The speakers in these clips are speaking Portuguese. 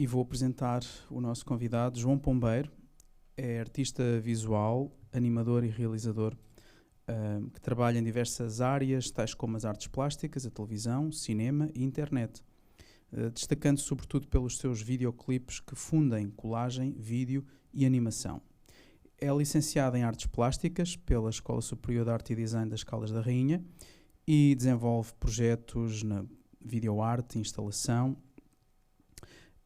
e vou apresentar o nosso convidado, João Pombeiro. É artista visual, animador e realizador que trabalha em diversas áreas, tais como as artes plásticas, a televisão, cinema e internet, destacando-se sobretudo pelos seus videoclipes que fundem colagem, vídeo e animação. É licenciado em artes plásticas pela Escola Superior de Arte e Design das Caldas da Rainha e desenvolve projetos na videoarte, instalação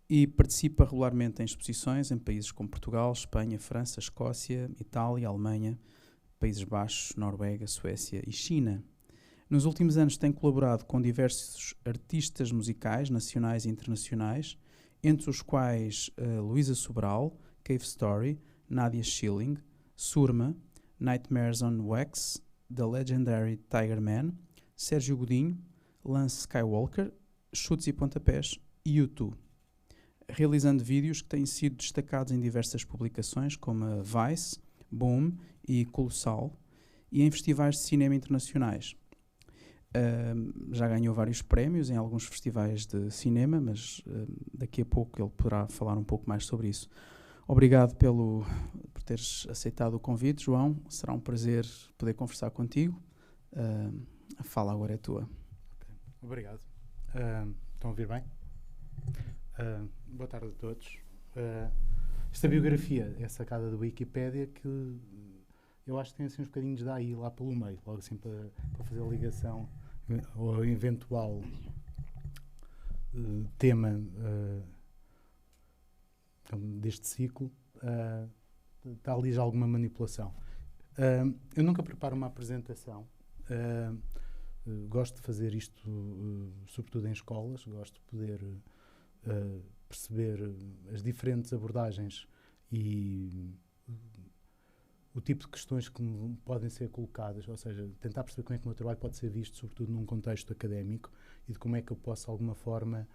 e participa regularmente em exposições em países como Portugal, Espanha, França, Escócia, Itália, Alemanha, Países Baixos, Noruega, Suécia e China. Nos últimos anos tem colaborado com diversos artistas musicais nacionais e internacionais, entre os quais Luísa Sobral, Cave Story, Nadia Schilling, Surma, Nightmares on Wax, The Legendary Tiger Man, Sérgio Godinho, Lance Skywalker, Chutes e Pontapés e U2, realizando vídeos que têm sido destacados em diversas publicações como a Vice, Boom e Colossal, e em festivais de cinema internacionais. Já ganhou vários prémios em alguns festivais de cinema, mas daqui a pouco ele poderá falar um pouco mais sobre isso. Obrigado por teres aceitado o convite, João. Será um prazer poder conversar contigo. A fala agora é tua. Okay. Obrigado. Estão a ouvir bem? Boa tarde a todos. Esta biografia é sacada da Wikipédia, que eu acho que tem assim uns bocadinhos daí lá pelo meio, logo assim para fazer a ligação ao eventual tema deste ciclo. Está ali já alguma manipulação. Eu nunca preparo uma apresentação. Gosto de fazer isto sobretudo em escolas, gosto de poder perceber as diferentes abordagens e o tipo de questões que me podem ser colocadas, ou seja, tentar perceber como é que o meu trabalho pode ser visto, sobretudo num contexto académico, e de como é que eu posso, de alguma forma,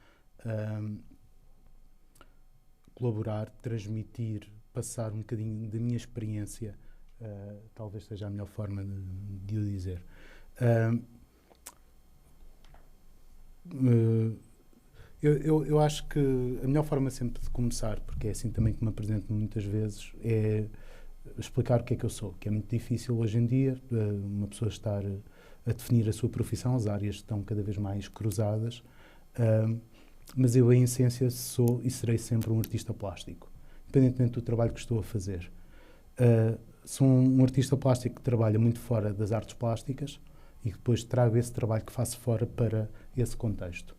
colaborar, transmitir, passar um bocadinho da minha experiência, talvez seja a melhor forma de o dizer. Eu acho que a melhor forma sempre de começar, porque é assim também que me apresento muitas vezes, é explicar o que é que eu sou, que é muito difícil hoje em dia uma pessoa estar a definir a sua profissão, as áreas estão cada vez mais cruzadas, mas eu em essência sou e serei sempre um artista plástico, independentemente do trabalho que estou a fazer. Sou um artista plástico que trabalha muito fora das artes plásticas e depois trago esse trabalho que faço fora para esse contexto.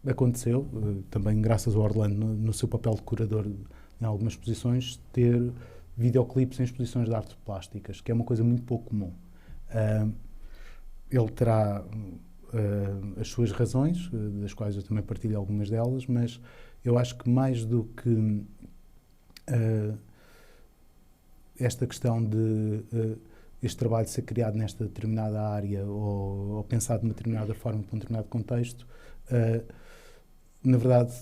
Aconteceu, também graças ao Orlando, no seu papel de curador em algumas exposições, ter videoclipes em exposições de artes plásticas, que é uma coisa muito pouco comum. Ele terá as suas razões, das quais eu também partilho algumas delas, mas eu acho que mais do que esta questão de este trabalho ser criado nesta determinada área ou pensado de uma determinada forma para um determinado contexto, na verdade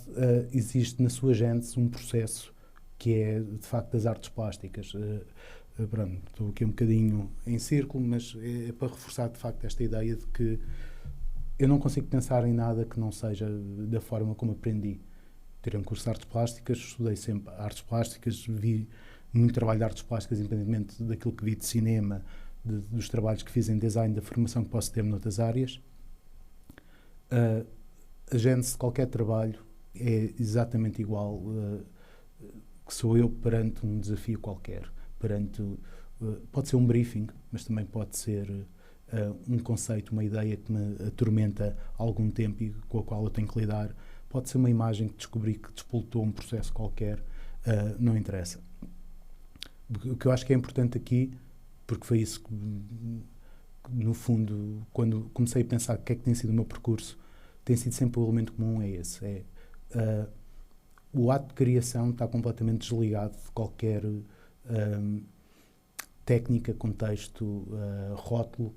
existe na sua gênese um processo que é de facto das artes plásticas. Pronto, estou aqui um bocadinho em círculo, mas é para reforçar de facto esta ideia de que eu não consigo pensar em nada que não seja da forma como aprendi. Tirei um curso de artes plásticas, estudei sempre artes plásticas, vi muito trabalho de artes plásticas, independentemente daquilo que vi de cinema, dos trabalhos que fiz em design, da formação que posso ter noutras áreas. A gênese de qualquer trabalho é exatamente igual que sou eu perante um desafio qualquer. Pode ser um briefing, mas também pode ser um conceito, uma ideia que me atormenta há algum tempo e com a qual eu tenho que lidar. Pode ser uma imagem que descobri que despoltou um processo qualquer, não interessa. O que eu acho que é importante aqui, porque foi isso que, no fundo, quando comecei a pensar o que é que tem sido o meu percurso, tem sido sempre o elemento comum, é esse. O ato de criação está completamente desligado de qualquer técnica, contexto, rótulo.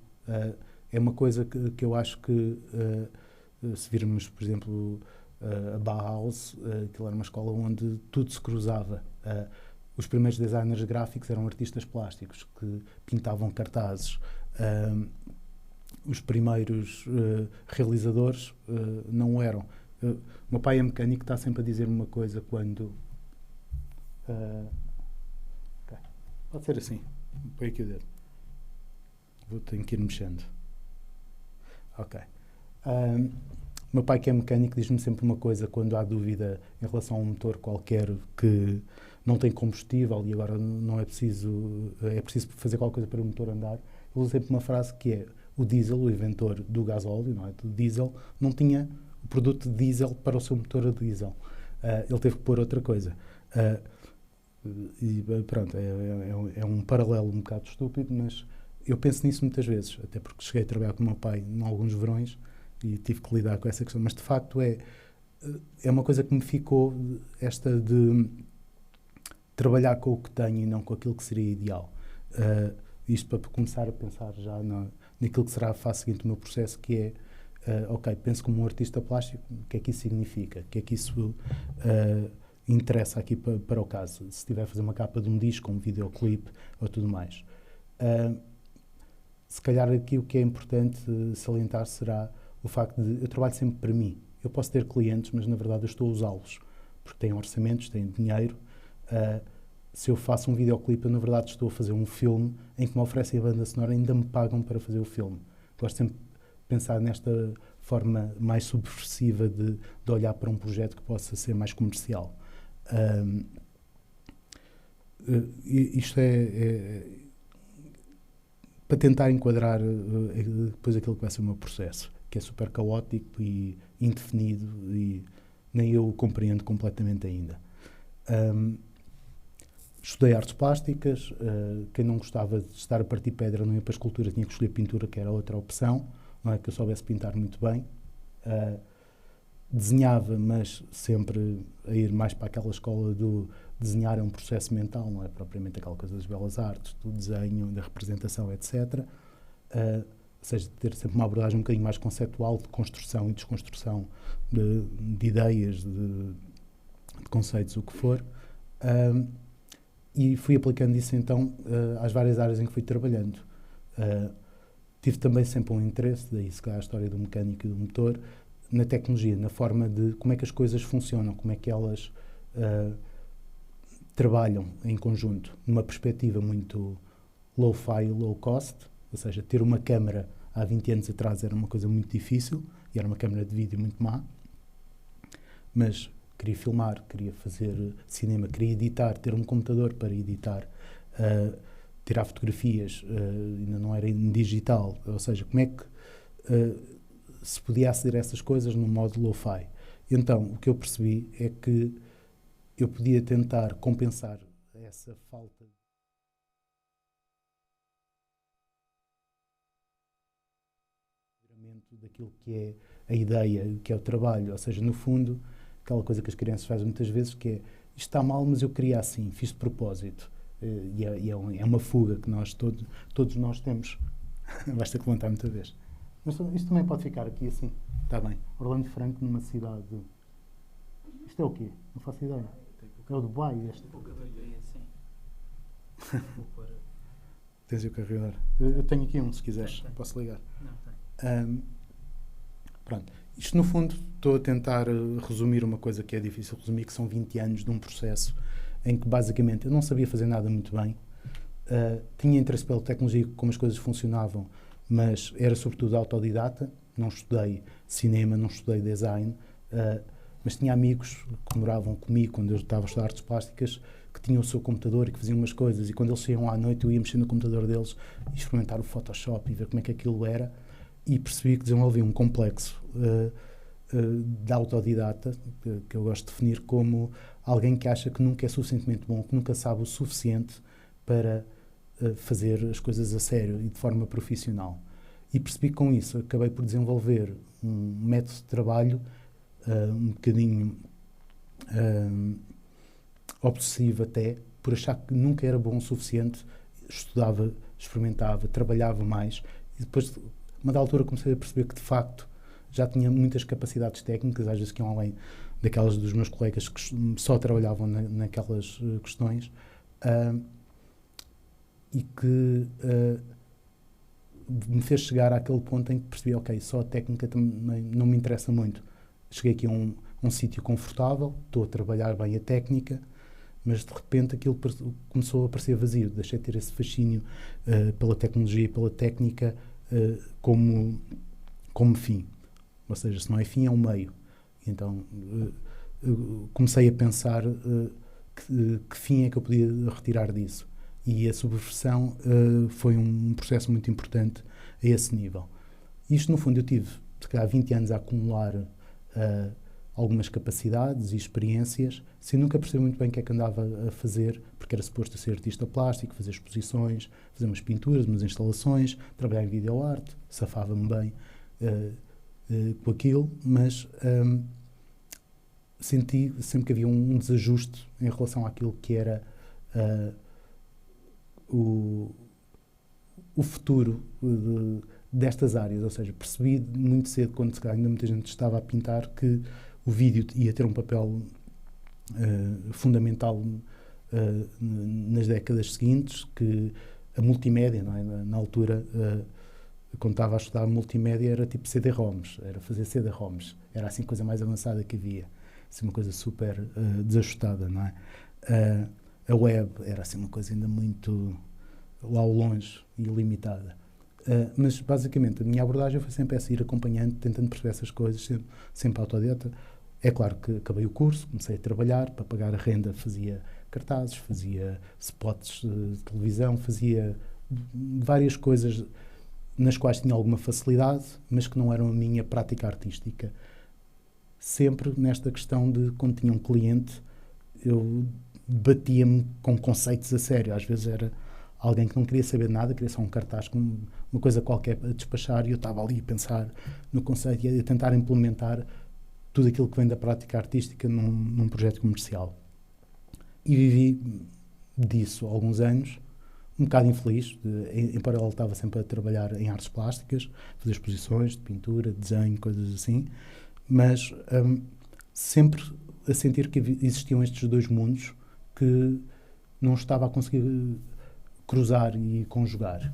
É uma coisa que eu acho que, se virmos, por exemplo, a Bauhaus, aquilo era uma escola onde tudo se cruzava. Os primeiros designers gráficos eram artistas plásticos que pintavam cartazes. Os primeiros realizadores não eram. O meu pai é mecânico, está sempre a dizer-me uma coisa quando... okay. Pode ser assim. Põe aqui o dedo. Tenho que ir mexendo. Ok. Meu pai, que é mecânico, diz-me sempre uma coisa quando há dúvida em relação a um motor qualquer que não tem combustível e agora não é preciso fazer qualquer coisa para o motor andar. Ele usa sempre uma frase que é: o diesel, o inventor do gasóleo, não é, do diesel, não tinha o produto de diesel para o seu motor a diesel. Ele teve que pôr outra coisa. E pronto, é um paralelo um bocado estúpido, mas eu penso nisso muitas vezes, até porque cheguei a trabalhar com o meu pai em alguns verões e tive que lidar com essa questão, mas de facto é uma coisa que me ficou, esta de trabalhar com o que tenho e não com aquilo que seria ideal. Isto para começar a pensar já naquilo que será a fase seguinte do meu processo, que é, ok, penso como um artista plástico, o que é que isso significa? O que é que isso interessa aqui para o caso? Se estiver a fazer uma capa de um disco, um videoclipe ou tudo mais. Se calhar aqui o que é importante salientar será o facto de eu trabalho sempre para mim. Eu posso ter clientes, mas na verdade eu estou a usá-los, porque têm orçamentos, têm dinheiro. Se eu faço um videoclipe, eu na verdade estou a fazer um filme em que me oferecem a banda sonora e ainda me pagam para fazer o filme. Gosto sempre de pensar nesta forma mais subversiva de olhar para um projeto que possa ser mais comercial. Isto é para tentar enquadrar depois aquilo que vai ser o meu processo, que é super caótico e indefinido e nem eu o compreendo completamente ainda. Estudei artes plásticas, quem não gostava de estar a partir pedra não ia para a escultura, tinha que escolher pintura, que era outra opção, não é que eu soubesse pintar muito bem. Desenhava, mas sempre a ir mais para aquela escola do desenhar é um processo mental, não é propriamente aquela coisa das belas artes, do desenho, da representação, etc. Ou seja, ter sempre uma abordagem um bocadinho mais conceptual de construção e desconstrução de ideias, de conceitos, o que for. E fui aplicando isso então às várias áreas em que fui trabalhando. Tive também sempre um interesse, daí se calhar a história do mecânico e do motor, na tecnologia, na forma de como é que as coisas funcionam, como é que elas trabalham em conjunto, numa perspectiva muito low-fi, low-cost, ou seja, ter uma câmara há 20 anos atrás era uma coisa muito difícil, e era uma câmara de vídeo muito má, mas queria filmar, queria fazer cinema, queria editar, ter um computador para editar, tirar fotografias, ainda não era em digital, ou seja, como é que se podia aceder a essas coisas no modo lo-fi. Então, o que eu percebi é que eu podia tentar compensar essa falta daquilo que é a ideia, que é o trabalho, ou seja, no fundo, aquela coisa que as crianças fazem muitas vezes, que é, isto está mal, mas eu queria assim, fiz de propósito. E é uma fuga que nós todos nós temos. Basta que levantar muita vez. Mas isto também pode ficar aqui assim. Está bem. Orlando Franco numa cidade... Isto é o quê? Não faço ideia. É o Dubai este. Pouca bateria, sim. Tens o carregador. Eu tenho aqui um, se quiseres. Tem. Posso ligar. Não, tem. Pronto. Isto, no fundo, estou a tentar resumir uma coisa que é difícil resumir, que são 20 anos de um processo em que, basicamente, eu não sabia fazer nada muito bem. Tinha interesse pela tecnologia, como as coisas funcionavam, mas era, sobretudo, autodidata. Não estudei cinema, não estudei design, mas tinha amigos que moravam comigo quando eu estava a estudar artes plásticas, que tinham o seu computador e que faziam umas coisas, e quando eles saíam à noite eu ia mexer no computador deles e experimentar o Photoshop e ver como é que aquilo era, e percebi que desenvolvi um complexo de autodidata, que eu gosto de definir como alguém que acha que nunca é suficientemente bom, que nunca sabe o suficiente para fazer as coisas a sério e de forma profissional. E percebi que com isso acabei por desenvolver um método de trabalho um bocadinho obsessivo até, por achar que nunca era bom o suficiente, estudava, experimentava, trabalhava mais, e depois, a uma da altura, comecei a perceber que, de facto, já tinha muitas capacidades técnicas, às vezes que iam além daquelas dos meus colegas que só trabalhavam naquelas questões, e que me fez chegar àquele ponto em que percebi, ok, só a técnica também não me interessa muito. cheguei aqui a um sítio confortável, estou a trabalhar bem a técnica, mas de repente aquilo começou a parecer vazio. Deixei de ter esse fascínio pela tecnologia e pela técnica como fim. Ou seja, se não é fim, é um meio. Então comecei a pensar que fim é que eu podia retirar disso. E a subversão foi um processo muito importante a esse nível. Isto, no fundo, eu tive, se calhar, 20 anos a acumular algumas capacidades e experiências, sem nunca perceber muito bem o que é que andava a fazer, porque era suposto ser artista plástico, fazer exposições, fazer umas pinturas, umas instalações, trabalhar em videoarte, safava-me bem com aquilo, mas senti sempre que havia um desajuste em relação àquilo que era o futuro destas áreas, ou seja, percebi muito cedo, quando se calhar ainda muita gente estava a pintar, que o vídeo ia ter um papel fundamental nas décadas seguintes, que a multimédia, não é? Na altura, quando estava a estudar multimédia, era tipo CD-ROMs, era fazer CD-ROMs, era assim a coisa mais avançada que havia, assim uma coisa super desajustada, não é? A web era assim uma coisa ainda muito lá ao longe e limitada. Mas basicamente a minha abordagem foi sempre essa, ir acompanhando, tentando perceber essas coisas, sempre autodidata. É claro que acabei o curso, comecei a trabalhar, para pagar a renda fazia cartazes, fazia spots de televisão, fazia várias coisas nas quais tinha alguma facilidade, mas que não eram a minha prática artística. Sempre nesta questão de, quando tinha um cliente, eu batia-me com conceitos a sério. Às vezes era alguém que não queria saber nada, queria só um cartaz com uma coisa qualquer a despachar, e eu estava ali a pensar no conceito e a tentar implementar tudo aquilo que vem da prática artística num projeto comercial. E vivi disso há alguns anos, um bocado infeliz. Em paralelo estava sempre a trabalhar em artes plásticas, fazer exposições de pintura, desenho, coisas assim, mas sempre a sentir que existiam estes dois mundos que não estava a conseguir cruzar e conjugar.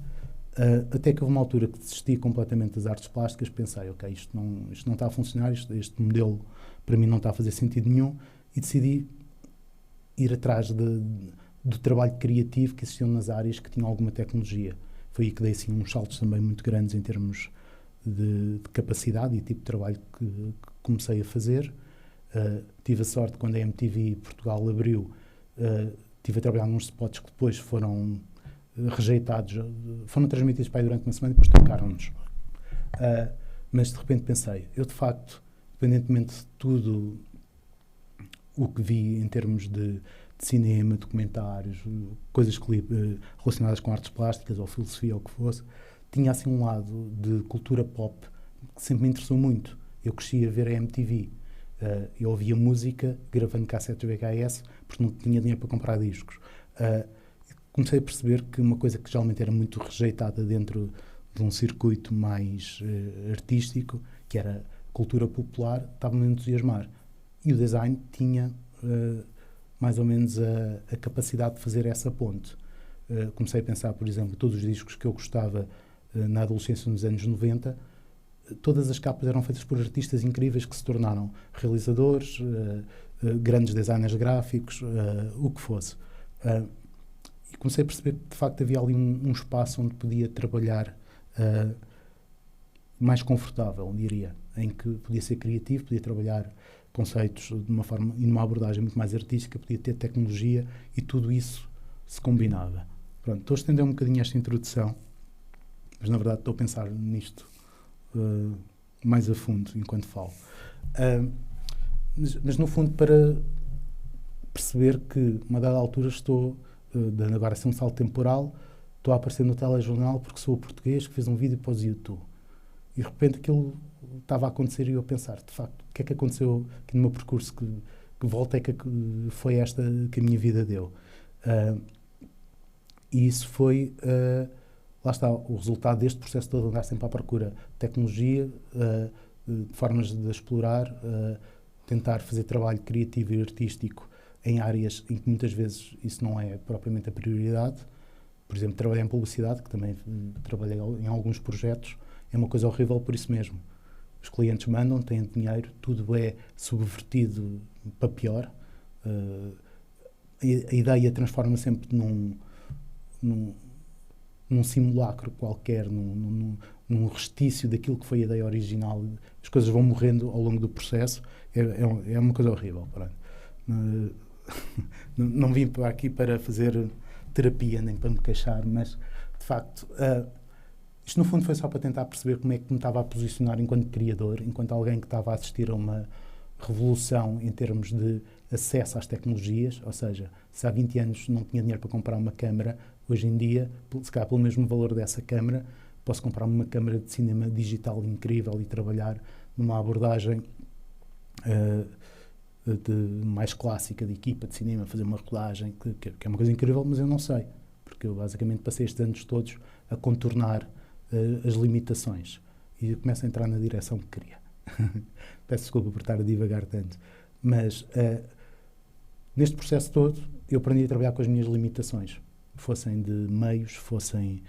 Até que houve uma altura que desisti completamente das artes plásticas, pensei, ok, isto não está a funcionar, este modelo para mim não está a fazer sentido nenhum, e decidi ir atrás do trabalho criativo que existiam nas áreas que tinham alguma tecnologia. Foi aí que dei assim, uns saltos também muito grandes em termos de capacidade e tipo de trabalho que comecei a fazer. Tive a sorte, quando a MTV Portugal abriu, estive a trabalhar nos spots que depois foram rejeitados, foram transmitidos para aí durante uma semana e depois trocaram-nos. Mas de repente pensei, eu de facto, independentemente de tudo o que vi em termos de cinema, documentários, coisas relacionadas com artes plásticas ou filosofia ou o que fosse, tinha assim um lado de cultura pop que sempre me interessou muito. Eu cresci a ver a MTV. Eu ouvia música gravando cassetes VHS porque não tinha dinheiro para comprar discos. Comecei a perceber que uma coisa que geralmente era muito rejeitada dentro de um circuito mais artístico, que era cultura popular, estava-me a entusiasmar. E o design tinha mais ou menos a capacidade de fazer essa ponte. Comecei a pensar, por exemplo, todos os discos que eu gostava na adolescência nos anos 90, todas as capas eram feitas por artistas incríveis que se tornaram realizadores, grandes designers gráficos, o que fosse. E comecei a perceber que, de facto, havia ali um espaço onde podia trabalhar mais confortável, diria, em que podia ser criativo, podia trabalhar conceitos de uma forma e numa abordagem muito mais artística, podia ter tecnologia e tudo isso se combinava. Pronto, estou a estender um bocadinho esta introdução, mas na verdade estou a pensar nisto mais a fundo enquanto falo. Mas no fundo, para perceber que, a uma dada altura, estou, dando agora assim um salto temporal, estou a aparecer no telejornal porque sou português que fez um vídeo para os YouTube. E de repente aquilo estava a acontecer e eu a pensar, de facto, o que é que aconteceu aqui no meu percurso, que volta é que foi esta que a minha vida deu. E isso foi, lá está, o resultado deste processo todo, andar sempre à procura de tecnologia, de formas de explorar, tentar fazer trabalho criativo e artístico em áreas em que muitas vezes isso não é propriamente a prioridade. Por exemplo, trabalhar em publicidade, que também trabalhei em alguns projetos, é uma coisa horrível por isso mesmo. os clientes mandam, têm dinheiro, tudo é subvertido para pior. A ideia transforma sempre num simulacro qualquer, num restício daquilo que foi a ideia original. As coisas vão morrendo ao longo do processo. É uma coisa horrível. Não vim para aqui para fazer terapia, nem para me queixar, mas, de facto, isto no fundo foi só para tentar perceber como é que me estava a posicionar enquanto criador, enquanto alguém que estava a assistir a uma revolução em termos de acesso às tecnologias. Ou seja, se há 20 anos não tinha dinheiro para comprar uma câmara, hoje em dia, se calhar pelo mesmo valor dessa câmara, posso comprar uma câmara de cinema digital incrível e trabalhar numa abordagem mais clássica de equipa de cinema, fazer uma rodagem que é uma coisa incrível, mas eu não sei, porque eu basicamente passei estes anos todos a contornar as limitações e começo a entrar na direção que queria. Peço desculpa por estar a divagar tanto, mas neste processo todo eu aprendi a trabalhar com as minhas limitações, fossem de meios, fossem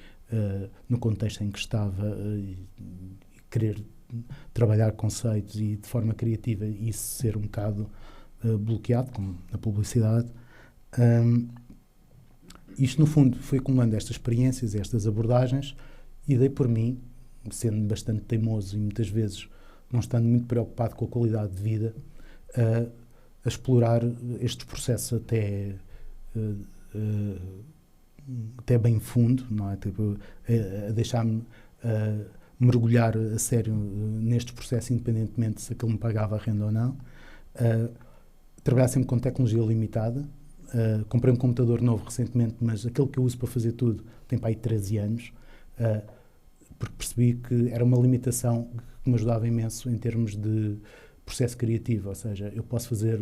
no contexto em que estava, e querer trabalhar conceitos e de forma criativa e isso ser um bocado bloqueado, como na publicidade. Isto, no fundo, foi acumulando estas experiências, estas abordagens, e dei por mim, sendo bastante teimoso e muitas vezes não estando muito preocupado com a qualidade de vida, a explorar estes processos até bem fundo, não é? Tipo, a deixar-me mergulhar a sério nestes processos, independentemente se aquilo me pagava a renda ou não. Trabalhar sempre com tecnologia limitada. Comprei um computador novo recentemente, mas aquele que eu uso para fazer tudo tem para aí 13 anos, porque percebi que era uma limitação que me ajudava imenso em termos de processo criativo. Ou seja, eu posso fazer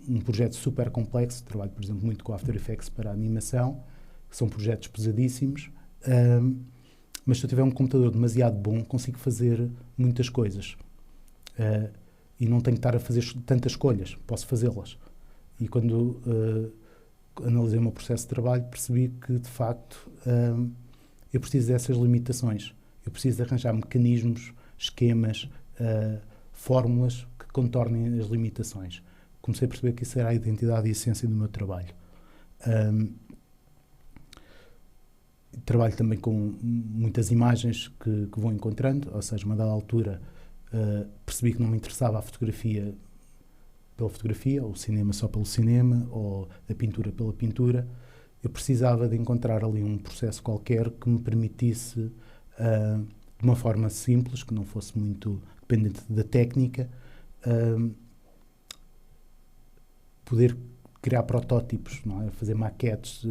um projeto super complexo, trabalho, por exemplo, muito com After Effects para a animação, que são projetos pesadíssimos, mas se eu tiver um computador demasiado bom, consigo fazer muitas coisas. E não tenho que estar a fazer tantas escolhas, posso fazê-las. E quando analisei o meu processo de trabalho, percebi que, de facto, eu preciso dessas limitações. Eu preciso de arranjar mecanismos, esquemas, fórmulas que contornem as limitações. Comecei a perceber que isso era a identidade e a essência do meu trabalho. Trabalho também com muitas imagens que vou encontrando, ou seja, a uma dada altura percebi que não me interessava a fotografia pela fotografia, ou o cinema só pelo cinema, ou a pintura pela pintura. Eu precisava de encontrar ali um processo qualquer que me permitisse, de uma forma simples, que não fosse muito dependente da técnica, poder criar protótipos, não é? Fazer maquetes,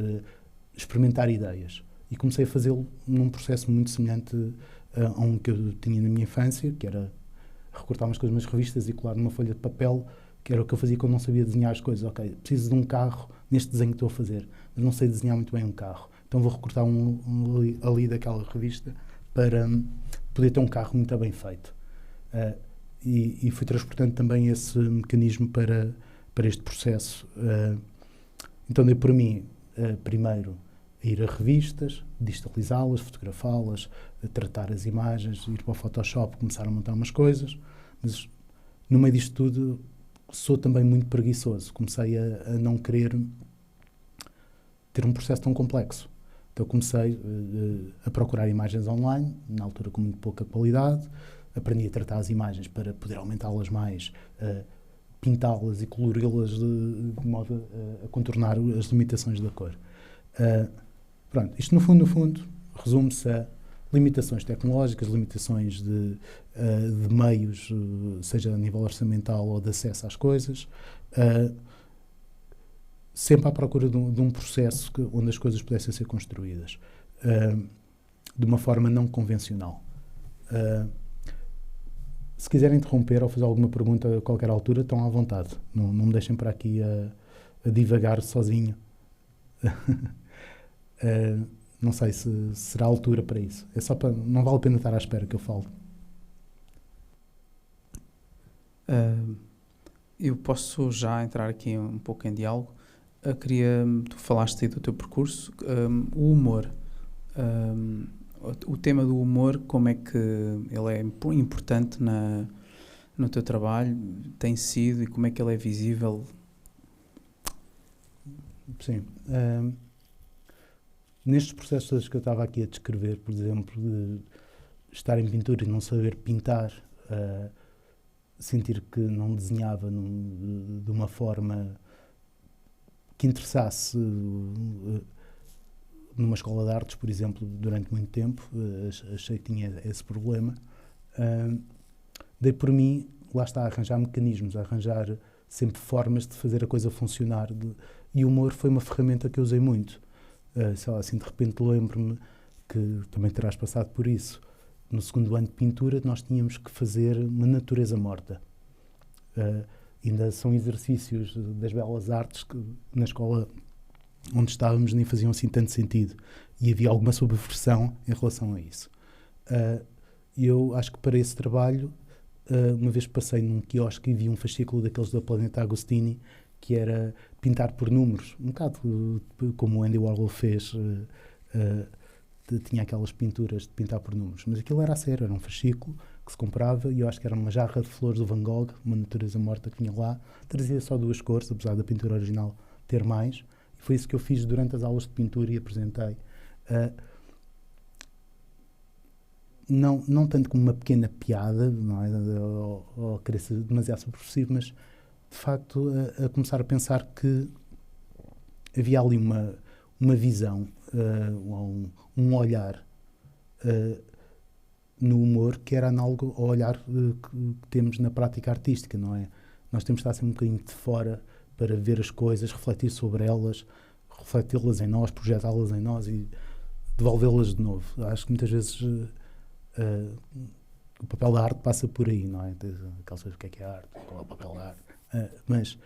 experimentar ideias. E comecei a fazê-lo num processo muito semelhante a um que eu tinha na minha infância, que era recortar umas coisas nas revistas e colar numa folha de papel, que era o que eu fazia quando não sabia desenhar as coisas. Ok, preciso de um carro neste desenho que estou a fazer, mas não sei desenhar muito bem um carro. Então vou recortar ali daquela revista para poder ter um carro muito bem feito. E fui transportando também esse mecanismo para este processo. Então dei por mim, primeiro, a ir a revistas, digitalizá-las, fotografá-las, a tratar as imagens, ir para o Photoshop, começar a montar umas coisas, mas no meio disto tudo sou também muito preguiçoso. Comecei a não querer ter um processo tão complexo. Então comecei a procurar imagens online, na altura com muito pouca qualidade, aprendi a tratar as imagens para poder aumentá-las mais, pintá-las e colori-las de modo a contornar as limitações da cor. Pronto, isto no fundo, resume-se a limitações tecnológicas, limitações de meios, seja a nível orçamental ou de acesso às coisas, sempre à procura de um processo onde as coisas pudessem ser construídas de uma forma não convencional. Se quiserem interromper ou fazer alguma pergunta a qualquer altura, estão à vontade. Não me deixem para aqui a divagar sozinho. Não sei se será a altura para isso. É só para, não vale a pena estar à espera que eu fale. Eu posso já entrar aqui um pouco em diálogo. Tu falaste aí do teu percurso. O humor. O tema do humor, como é que ele é importante no teu trabalho, tem sido, e como é que ele é visível? Sim. Nestes processos todos que eu estava aqui a descrever, por exemplo, de estar em pintura e não saber pintar, sentir que não desenhava de uma forma que interessasse numa escola de artes, por exemplo, durante muito tempo, achei que tinha esse problema. Dei por mim, lá está, a arranjar mecanismos, a arranjar sempre formas de fazer a coisa funcionar. E o humor foi uma ferramenta que eu usei muito. Sei lá, assim, de repente lembro-me que também terás passado por isso. No segundo ano de pintura, nós tínhamos que fazer uma natureza morta. Ainda são exercícios das belas artes que na escola onde estávamos nem faziam assim tanto sentido. E havia alguma subversão em relação a isso. Eu acho que para esse trabalho, uma vez passei num quiosque e vi um fascículo daqueles da Planeta Agostini, que era pintar por números, um bocado como o Andy Warhol fez, tinha aquelas pinturas de pintar por números, mas aquilo era a sério, era um fascículo que se comprava e eu acho que era uma jarra de flores do Van Gogh, uma natureza morta que vinha lá, trazia só 2 cores, apesar da pintura original ter mais, e foi isso que eu fiz durante as aulas de pintura e apresentei. Não tanto como uma pequena piada, não é? Ou querer ser demasiado superficivo, mas de facto a começar a pensar que havia ali uma visão, um olhar no humor que era análogo ao olhar que temos na prática artística, não é? Nós temos de estar sempre um bocadinho de fora para ver as coisas, refletir sobre elas, refleti-las em nós, projetá-las em nós e devolvê-las de novo. Acho que muitas vezes o papel da arte passa por aí, não é? Aquelas coisas, o que é a arte? Qual é o papel da arte? Mas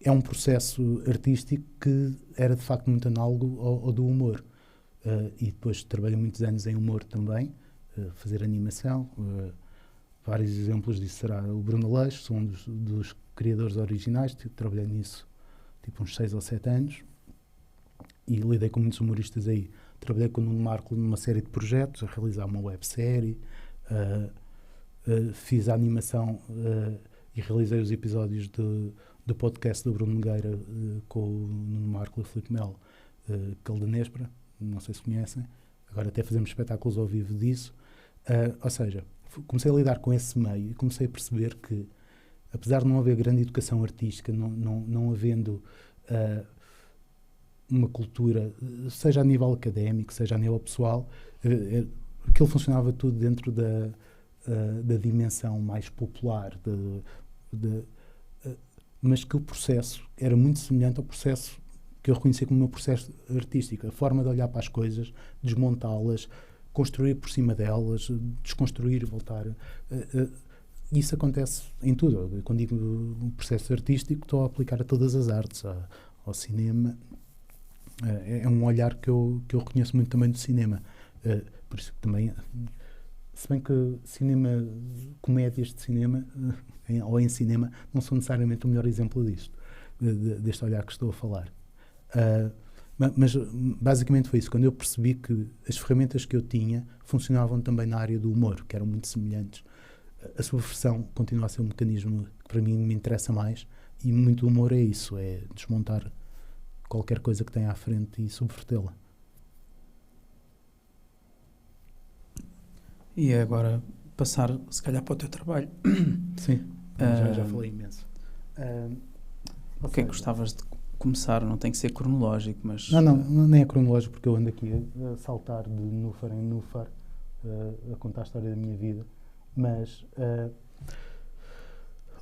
é um processo artístico que era de facto muito análogo ao do humor. E depois trabalhei muitos anos em humor também, fazer animação. Vários exemplos disso será o Bruno Leixo, sou um dos criadores originais, trabalhei nisso tipo uns 6 ou 7 anos e lidei com muitos humoristas aí. Trabalhei com o Nuno Marco numa série de projetos, a realizar uma websérie, fiz a animação e realizei os episódios do podcast do Bruno Nogueira com o Nuno Marco e o Filipe Melo, aquele da Nespra, não sei se conhecem. Agora até fazemos espetáculos ao vivo disso. Ou seja, comecei a lidar com esse meio e comecei a perceber que, apesar de não haver grande educação artística, não havendo uma cultura, seja a nível académico, seja a nível pessoal, aquilo funcionava tudo dentro da dimensão mais popular, mas que o processo era muito semelhante ao processo que eu reconhecia como o meu processo artístico, a forma de olhar para as coisas, desmontá-las, construir por cima delas, desconstruir e voltar. Isso acontece em tudo. Eu, quando digo um processo artístico, estou a aplicar a todas as artes, ao cinema. É um olhar que eu reconheço muito também do cinema. Por isso que também, se bem que comédias de cinema, ou em cinema, não são necessariamente o melhor exemplo disto, deste olhar que estou a falar. Mas basicamente foi isso, quando eu percebi que as ferramentas que eu tinha funcionavam também na área do humor, que eram muito semelhantes. A subversão continua a ser um mecanismo que para mim me interessa mais, e muito humor é isso, é desmontar qualquer coisa que tenha à frente e subvertê-la. E agora passar, se calhar, para o teu trabalho. Sim, já falei imenso. O que é que gostavas de começar? Não tem que ser cronológico, mas... Não, nem é cronológico, porque eu ando aqui a saltar de Núfar em Núfar, a contar a história da minha vida. Mas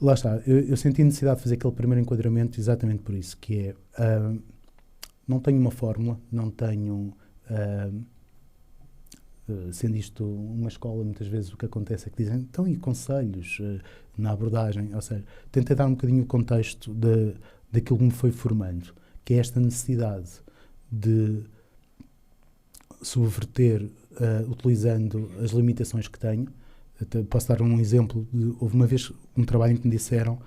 lá está, eu senti a necessidade de fazer aquele primeiro enquadramento exatamente por isso, que é, não tenho uma fórmula, não tenho, sendo isto uma escola, muitas vezes o que acontece é que dizem, então, e conselhos na abordagem? Ou seja, tentei dar um bocadinho o contexto daquilo que me foi formando, que é esta necessidade de subverter, utilizando as limitações que tenho. Posso dar um exemplo. Houve uma vez um trabalho em que me disseram: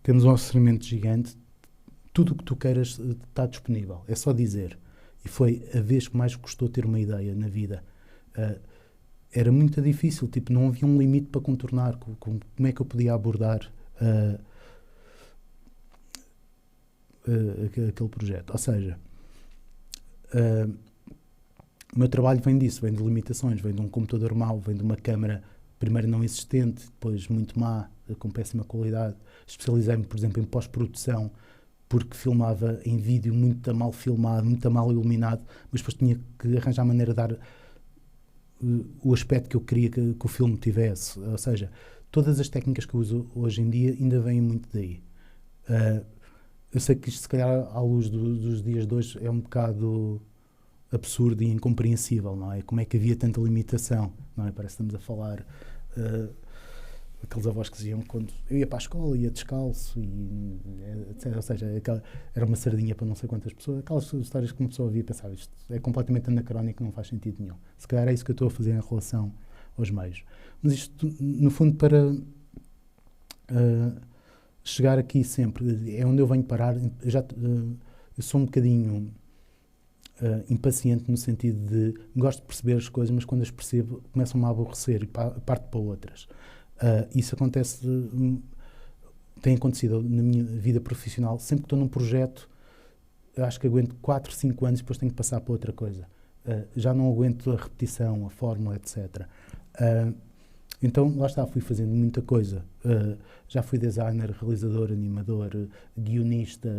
temos um orçamento gigante, tudo o que tu queiras está disponível, é só dizer. E foi a vez que mais custou ter uma ideia na vida. era muito difícil, tipo, não havia um limite para contornar, como é que eu podia abordar aquele projeto. Ou seja, o meu trabalho vem disso, vem de limitações, vem de um computador mau, vem de uma câmara primeiro não existente, depois muito má, com péssima qualidade. Especializei-me, por exemplo, em pós-produção, porque filmava em vídeo muito mal filmado, muito mal iluminado, mas depois tinha que arranjar a maneira de dar o aspecto que eu queria que o filme tivesse. Ou seja, todas as técnicas que eu uso hoje em dia ainda vêm muito daí. Eu sei que isto, se calhar, à luz dos dias de hoje, é um bocado absurdo e incompreensível, não é? Como é que havia tanta limitação, não é? Parece que estamos a falar aqueles avós que diziam quando eu ia para a escola, ia descalço, e, etc. Ou seja, era uma sardinha para não sei quantas pessoas. Aquelas histórias que uma pessoa ouvia e pensava, isto é completamente anacrónico, não faz sentido nenhum. Se calhar é isso que eu estou a fazer em relação aos meios. Mas isto, no fundo, para chegar aqui sempre, é onde eu venho parar. Eu sou um bocadinho impaciente, no sentido de gosto de perceber as coisas, mas quando as percebo começam-me a aborrecer e parto para outras. Isso acontece, tem acontecido na minha vida profissional. Sempre que estou num projeto, eu acho que aguento 4, 5 anos e depois tenho que passar para outra coisa. Já não aguento a repetição, a fórmula, etc. Então, lá está, fui fazendo muita coisa. Já fui designer, realizador, animador, guionista,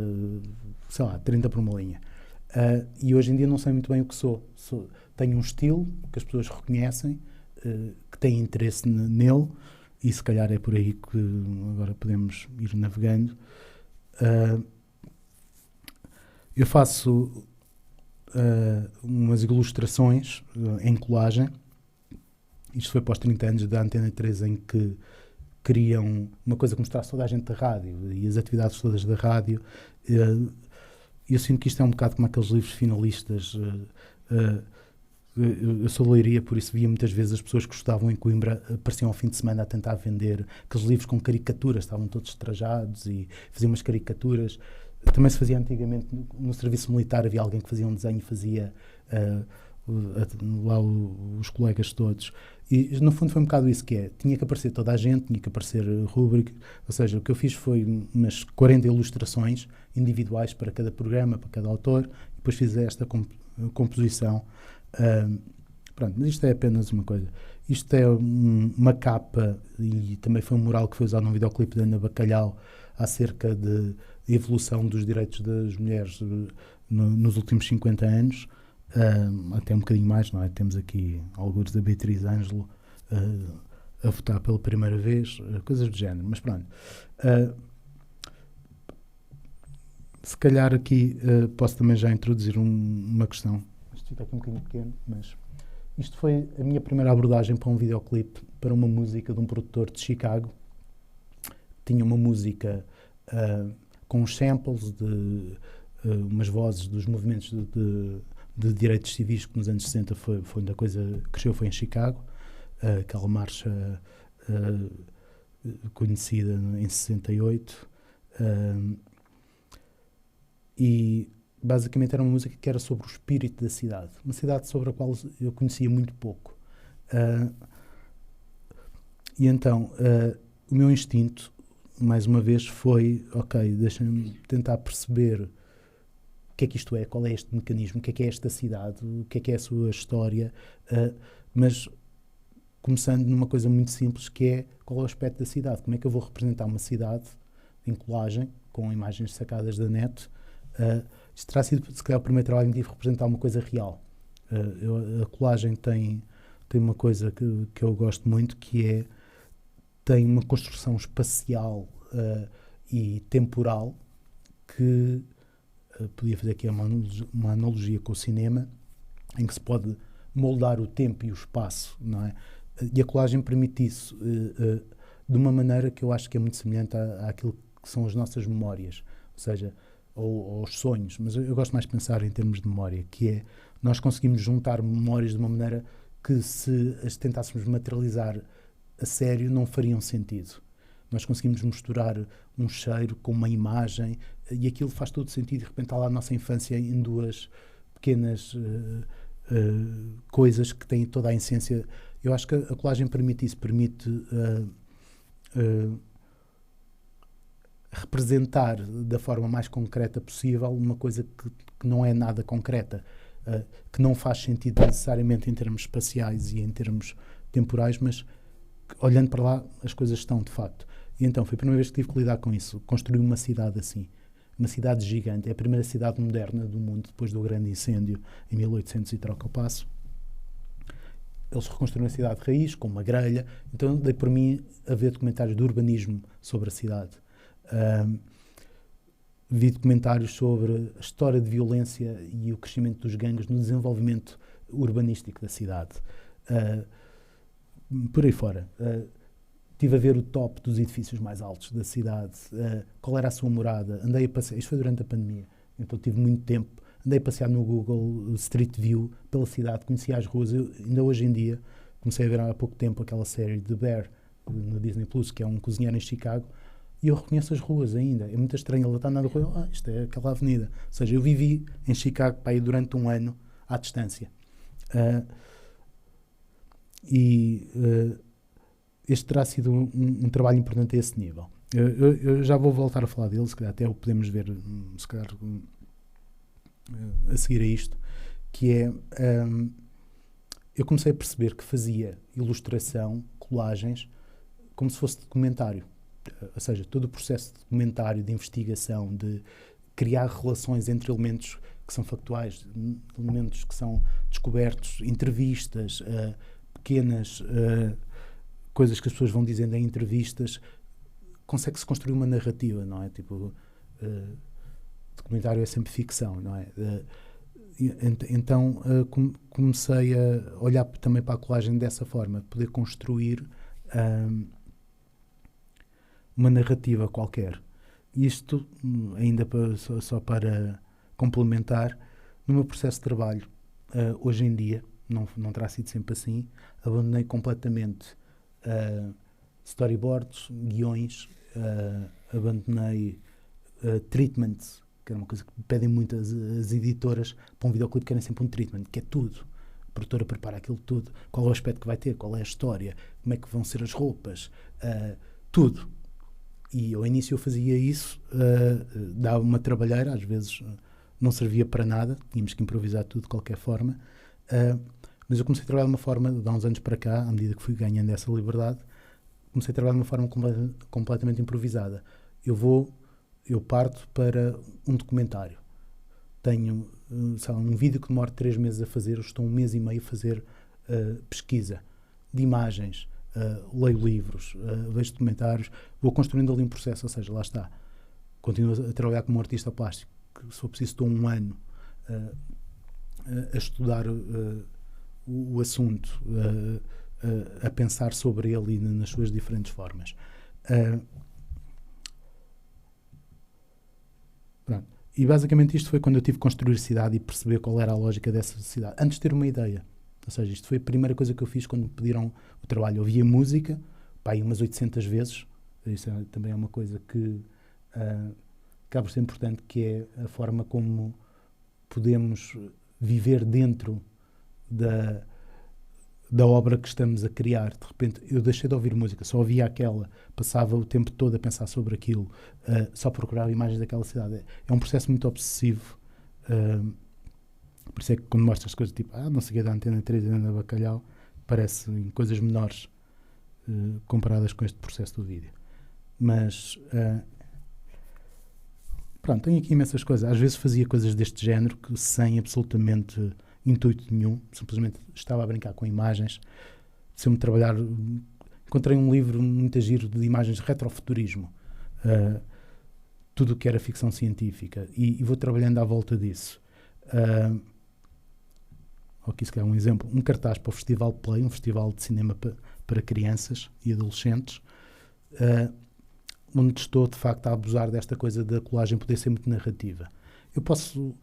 sei lá, 30 por uma linha. E hoje em dia não sei muito bem o que sou. Tenho um estilo que as pessoas reconhecem, que têm interesse nele, e se calhar é por aí que agora podemos ir navegando. Eu faço umas ilustrações em colagem. Isto foi após 30 anos da Antena 3, em que queriam uma coisa que mostrasse toda a gente da rádio e as atividades todas da rádio. Eu sinto que isto é um bocado como aqueles livros finalistas. Eu sou leiria, por isso via muitas vezes as pessoas que estudavam em Coimbra apareciam ao fim de semana a tentar vender aqueles livros com caricaturas, estavam todos trajados e faziam umas caricaturas. Também se fazia antigamente no serviço militar, havia alguém que fazia um desenho e fazia lá os colegas todos. E no fundo foi um bocado isso que é. Tinha que aparecer toda a gente, tinha que aparecer rúbrica. Ou seja, o que eu fiz foi umas 40 ilustrações individuais para cada programa, para cada autor, e depois fiz esta composição. Pronto, mas isto é apenas uma coisa. Isto é uma capa, e também foi um mural que foi usado num videoclipe da Ana Bacalhau acerca de evolução dos direitos das mulheres nos últimos 50 anos. Até um bocadinho mais, não é? Temos aqui alguns da Beatriz Ângelo a votar pela primeira vez, coisas do género, mas pronto. Se calhar aqui posso também já introduzir uma questão. Isto está aqui um bocadinho pequeno, mas isto foi a minha primeira abordagem para um videoclipe, para uma música de um produtor de Chicago. Tinha uma música com uns samples de umas vozes dos movimentos de direitos civis, que nos anos 60 foi onde a coisa cresceu, foi em Chicago, aquela marcha conhecida em 68, e basicamente era uma música que era sobre o espírito da cidade, uma cidade sobre a qual eu conhecia muito pouco. E então o meu instinto, mais uma vez, foi, ok, deixa-me tentar perceber o que é que isto é, qual é este mecanismo, o que é esta cidade, o que é a sua história, mas começando numa coisa muito simples, que é qual é o aspecto da cidade, como é que eu vou representar uma cidade em colagem, com imagens sacadas da net. Isto terá sido, se calhar, o primeiro trabalho em que tive representar uma coisa real. A colagem tem uma coisa que eu gosto muito, que tem uma construção espacial e temporal que podia fazer aqui uma analogia com o cinema, em que se pode moldar o tempo e o espaço, não é? E a colagem permite isso de uma maneira que eu acho que é muito semelhante àquilo que são as nossas memórias, ou seja, ou aos sonhos, mas eu gosto mais de pensar em termos de memória, que é, nós conseguimos juntar memórias de uma maneira que, se as tentássemos materializar a sério, não fariam sentido. Nós conseguimos misturar um cheiro com uma imagem, e aquilo faz todo sentido. De repente está lá a nossa infância em duas pequenas coisas que têm toda a essência. Eu acho que a colagem permite isso, permite representar da forma mais concreta possível uma coisa que não é nada concreta, que não faz sentido necessariamente em termos espaciais e em termos temporais, mas que, olhando para lá, as coisas estão de facto. E então foi a primeira vez que tive que lidar com isso, construir uma cidade assim, uma cidade gigante. É a primeira cidade moderna do mundo depois do grande incêndio em 1800 e troca o passo. Eles reconstruíram a cidade de raiz, com uma grelha. Então dei por mim a ver documentários de urbanismo sobre a cidade. Vi documentários sobre a história de violência e o crescimento dos gangues no desenvolvimento urbanístico da cidade. Por aí fora. Estive a ver o top dos edifícios mais altos da cidade, qual era a sua morada. Andei a passear, isto foi durante a pandemia, então tive muito tempo. Andei a passear no Google Street View pela cidade, conhecia as ruas. Eu, ainda hoje em dia, comecei a ver há pouco tempo aquela série The Bear, na Disney Plus, que é um cozinheiro em Chicago, e eu reconheço as ruas ainda. É muito estranho, ele está na rua, isto é aquela avenida. Ou seja, eu vivi em Chicago para ir durante um ano à distância. Este terá sido um trabalho importante a esse nível. Eu já vou voltar a falar dele, se calhar até o podemos ver, se calhar, a seguir a isto, que é, eu comecei a perceber que fazia ilustração, colagens, como se fosse documentário. Ou seja, todo o processo de documentário, de investigação, de criar relações entre elementos que são factuais, elementos que são descobertos, entrevistas, pequenas coisas que as pessoas vão dizendo em entrevistas, consegue-se construir uma narrativa, não é? Tipo, documentário é sempre ficção, não é? Então comecei a olhar também para a colagem dessa forma, de poder construir uma narrativa qualquer. Isto, ainda só para complementar, no meu processo de trabalho, hoje em dia, não terá sido sempre assim, abandonei completamente storyboards, guiões, abandonei treatments, que era uma coisa que pedem muito as editoras para um videoclipe, querem sempre um treatment, que é tudo. A produtora prepara aquilo tudo, qual é o aspecto que vai ter, qual é a história, como é que vão ser as roupas, tudo. E ao início eu fazia isso, dava uma trabalheira, às vezes não servia para nada, tínhamos que improvisar tudo de qualquer forma, mas eu comecei a trabalhar de uma forma, de há uns anos para cá, à medida que fui ganhando essa liberdade, comecei a trabalhar de uma forma completamente improvisada. Eu parto para um documentário. Tenho um vídeo que demora 3 meses a fazer, eu estou 1 mês e meio a fazer pesquisa de imagens, leio livros, vejo documentários, vou construindo ali um processo, ou seja, lá está. Continuo a trabalhar como artista plástico, que se for preciso estou 1 ano a estudar o assunto, a pensar sobre ele e nas suas diferentes formas. Pronto. E basicamente isto foi quando eu tive que construir cidade e perceber qual era a lógica dessa cidade, antes de ter uma ideia. Ou seja, isto foi a primeira coisa que eu fiz quando me pediram o trabalho. Eu ouvia música, aí umas 800 vezes, isso também é uma coisa que acaba por ser importante, que é a forma como podemos viver dentro da obra que estamos a criar. De repente eu deixei de ouvir música, só ouvia aquela, passava o tempo todo a pensar sobre aquilo, só procurava imagens daquela cidade. É um processo muito obsessivo, por isso é que quando mostras coisas tipo não sei o que da Antena 3 e da Bacalhau, parecem coisas menores comparadas com este processo do vídeo. Mas pronto, tenho aqui imensas coisas. Às vezes fazia coisas deste género que sem absolutamente intuito nenhum, simplesmente estava a brincar com imagens. Se eu me trabalhar, encontrei um livro muito giro de imagens de retrofuturismo, tudo o que era ficção científica, e vou trabalhando à volta disso. Aqui se calhar um exemplo, um cartaz para o Festival Play, um festival de cinema para crianças e adolescentes, onde estou de facto a abusar desta coisa da colagem poder ser muito narrativa. Eu posso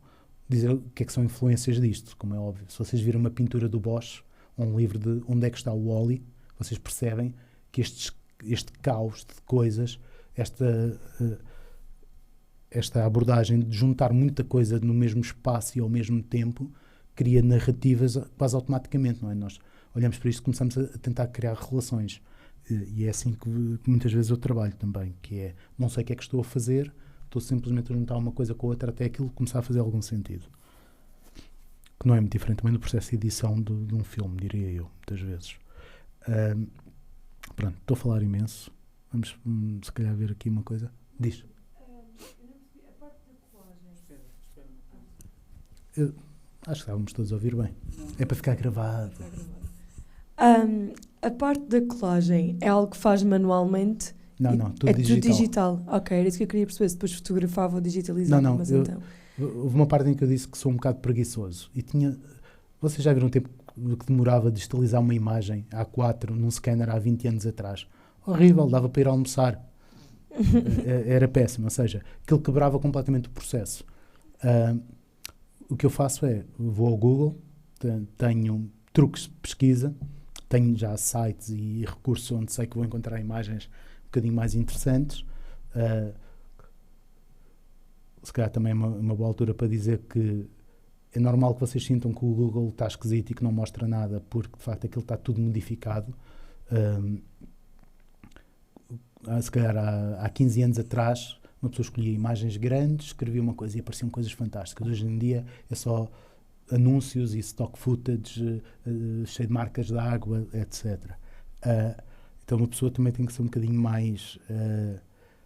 dizer o que é que são influências disto, como é óbvio. Se vocês viram uma pintura do Bosch, ou um livro de Onde é que está o Wall-E, vocês percebem que este caos de coisas, esta abordagem de juntar muita coisa no mesmo espaço e ao mesmo tempo, cria narrativas quase automaticamente, não é? Nós olhamos para isto e começamos a tentar criar relações. E é assim que muitas vezes eu trabalho também, que é, não sei o que é que estou a fazer, estou simplesmente a juntar uma coisa com a outra até aquilo começar a fazer algum sentido. Que não é muito diferente também do processo de edição de um filme, diria eu, muitas vezes. Pronto, estou a falar imenso. Vamos se calhar ver aqui uma coisa. Diz. Eu acho que estávamos todos a ouvir bem. É para ficar gravado. A parte da colagem é algo que faz manualmente? Não, tudo é digital. Tudo digital. Ok, era isso que eu queria perceber, se depois fotografava ou digitalizava. Não, mas então. Houve uma parte em que eu disse que sou um bocado preguiçoso. E tinha... Vocês já viram o tempo que demorava a digitalizar uma imagem A4 num scanner há 20 anos atrás? Horrível, dava para ir almoçar. Era péssimo, ou seja, aquilo quebrava completamente o processo. O que eu faço é, vou ao Google, tenho truques de pesquisa, tenho já sites e recursos onde sei que vou encontrar imagens um bocadinho mais interessantes. Se calhar também é uma boa altura para dizer que é normal que vocês sintam que o Google está esquisito e que não mostra nada, porque de facto aquilo está tudo modificado. Se calhar há 15 anos atrás uma pessoa escolhia imagens grandes, escrevia uma coisa e apareciam coisas fantásticas. Hoje em dia é só anúncios e stock footage cheio de marcas de água, etc. Então uma pessoa também tem que ser um bocadinho mais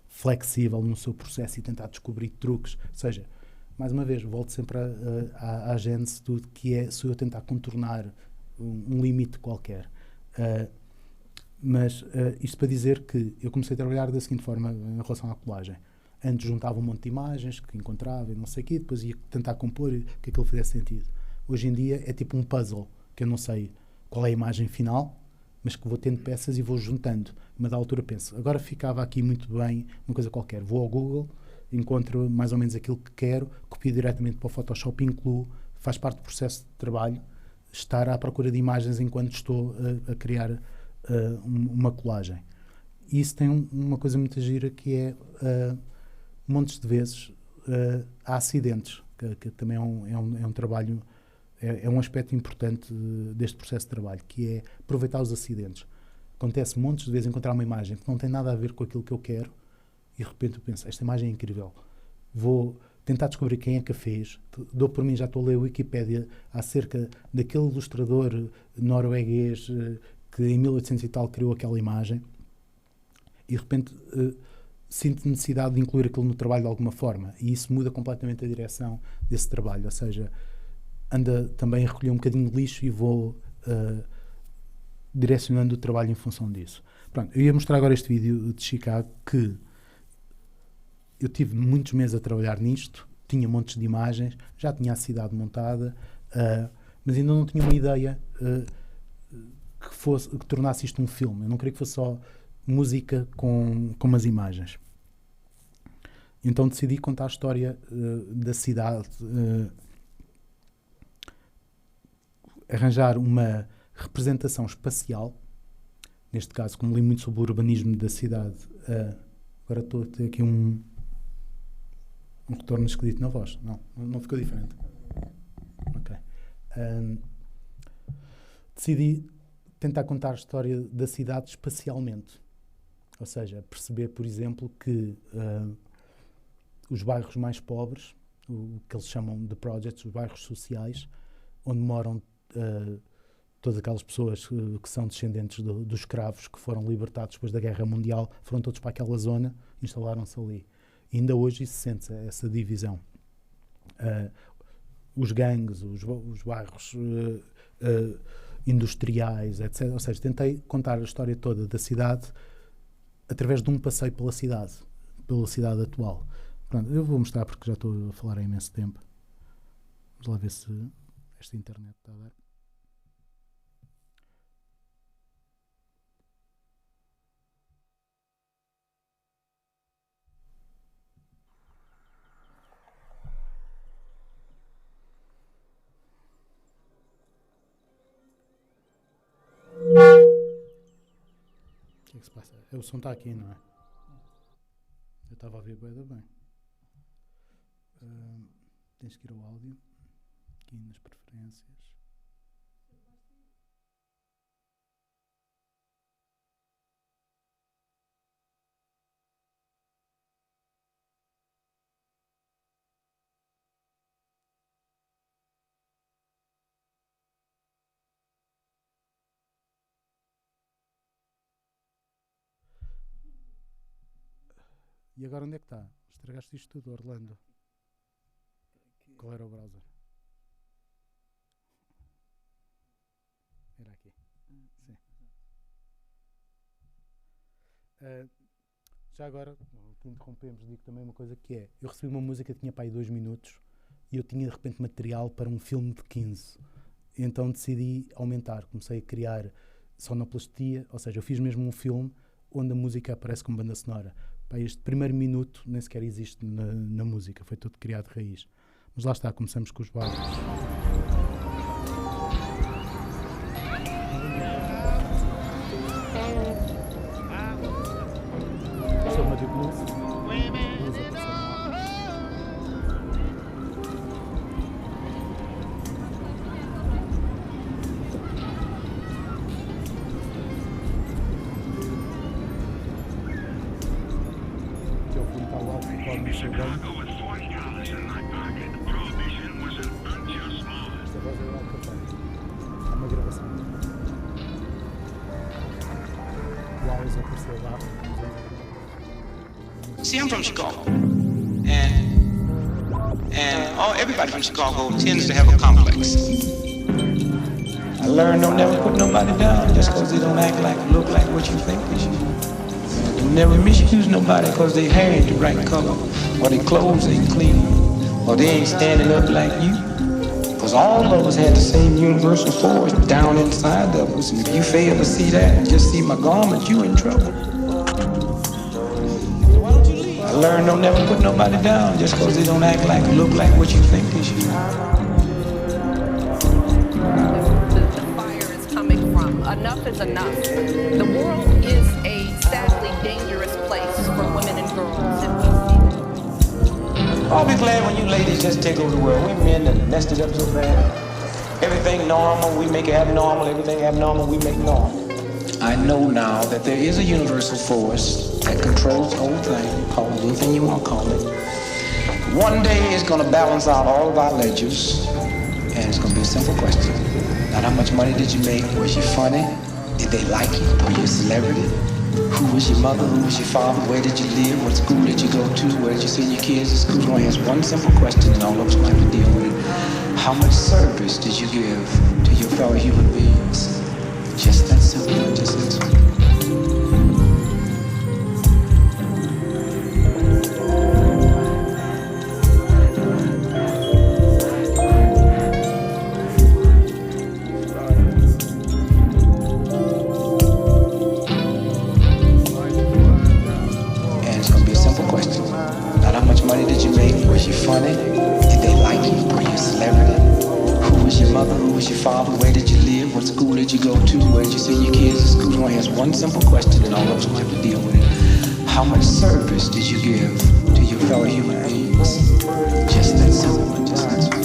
flexível no seu processo e tentar descobrir truques. Ou seja, mais uma vez, volto sempre à gênese de tudo, que é se eu tentar contornar um limite qualquer. Mas isto para dizer que eu comecei a trabalhar da seguinte forma em relação à colagem. Antes juntava um monte de imagens que encontrava e não sei o quê, depois ia tentar compor que aquilo fizesse sentido. Hoje em dia é tipo um puzzle, que eu não sei qual é a imagem final, mas que vou tendo peças e vou juntando. Mas da altura penso, agora ficava aqui muito bem uma coisa qualquer. Vou ao Google, encontro mais ou menos aquilo que quero, copio diretamente para o Photoshop, incluo, faz parte do processo de trabalho, estar à procura de imagens enquanto estou a criar uma colagem. E isso tem uma coisa muito gira que é montes de vezes há acidentes, que também é um trabalho, é um aspecto importante deste processo de trabalho, que é aproveitar os acidentes. Acontece montes de vezes encontrar uma imagem que não tem nada a ver com aquilo que eu quero e de repente eu penso, esta imagem é incrível, vou tentar descobrir quem é que a fez, dou por mim, já estou a ler a Wikipédia acerca daquele ilustrador norueguês que em 1800 e tal criou aquela imagem e de repente sinto necessidade de incluir aquilo no trabalho de alguma forma e isso muda completamente a direção desse trabalho, ou seja, anda também a recolher um bocadinho de lixo e vou direcionando o trabalho em função disso. Pronto, eu ia mostrar agora este vídeo de Chicago que eu tive muitos meses a trabalhar nisto, tinha montes de imagens, já tinha a cidade montada, mas ainda não tinha uma ideia que tornasse isto um filme. Eu não queria que fosse só música com umas imagens. Então decidi contar a história da cidade, arranjar uma representação espacial, neste caso, como li muito sobre o urbanismo da cidade, agora estou a ter aqui um retorno esquisito na voz. Não ficou diferente. Ok. Decidi tentar contar a história da cidade espacialmente. Ou seja, perceber, por exemplo, que os bairros mais pobres, o que eles chamam de projects, os bairros sociais, onde moram todas aquelas pessoas que são descendentes dos escravos que foram libertados depois da Guerra Mundial, foram todos para aquela zona e instalaram-se ali. E ainda hoje se sente essa divisão. Os gangues, os bairros industriais, etc. Ou seja, tentei contar a história toda da cidade através de um passeio pela cidade atual. Pronto, eu vou mostrar porque já estou a falar há imenso tempo. Vamos lá ver se esta internet está a dar. O que é que se passa? O som está aqui, não é? Eu estava a ouvir bem. Tens que ir ao áudio. aqui nas preferências. E agora onde é que está? Estragaste isto tudo, Orlando. Qual era o browser? Era aqui. Sim. Já agora, que interrompemos, digo também uma coisa que é, eu recebi uma música que tinha para aí 2 minutos e eu tinha de repente material para um filme de 15. Então decidi aumentar, comecei a criar sonoplastia, ou seja, eu fiz mesmo um filme onde a música aparece como banda sonora. Pá, este primeiro minuto nem sequer existe na música, foi tudo criado de raiz. Mas lá está, começamos com os básicos. Isto é uma de blues. Blues a passar mal. Aqui ao fundo está o alto que pode mexer bem. Esta voz é o alto que é uma gravação. O Alice apareceu lá. See, I'm from Chicago, and everybody from Chicago tends to have a complex. I learned don't never put nobody down just because they don't act like, look like what you think they should. Don't never misuse nobody because they hair ain't the right color, or their clothes ain't clean, or they ain't standing up like you. Because all of us had the same universal force down inside of us, and if you fail to see that and just see my garment, you in trouble. I learned don't never put nobody down just because they don't act like, look like what you think they should. The fire is coming from. Enough is enough. The world is a sadly dangerous place for women and girls. If we see I'll be glad when you ladies just take over the world. We men that messed it up so bad. Everything normal, we make it abnormal. Everything abnormal, we make normal. I know now that there is a universal force that controls the whole thing, call it anything you want to call it. One day it's going to balance out all of our ledgers, and it's going to be a simple question. Not how much money did you make? Was you funny? Did they like you? Were you a celebrity? Who was your mother? Who was your father? Where did you live? What school did you go to? Where did you send your kids to school? You only ask one simple question, and all of us might have to deal with it. How much service did you give to your fellow human beings? Just that simple, just that simple. And it's gonna be a simple question. Not how much money did you make? Was you funny? Did they like you? Were you a celebrity? Who was your mother? Who was your father? Where did you live? What school did you go to? Where did you send your kids to school? You only ask one simple question, and all of us will have to deal with it. How much service did you give to your fellow human beings? Just that simple, just that simple.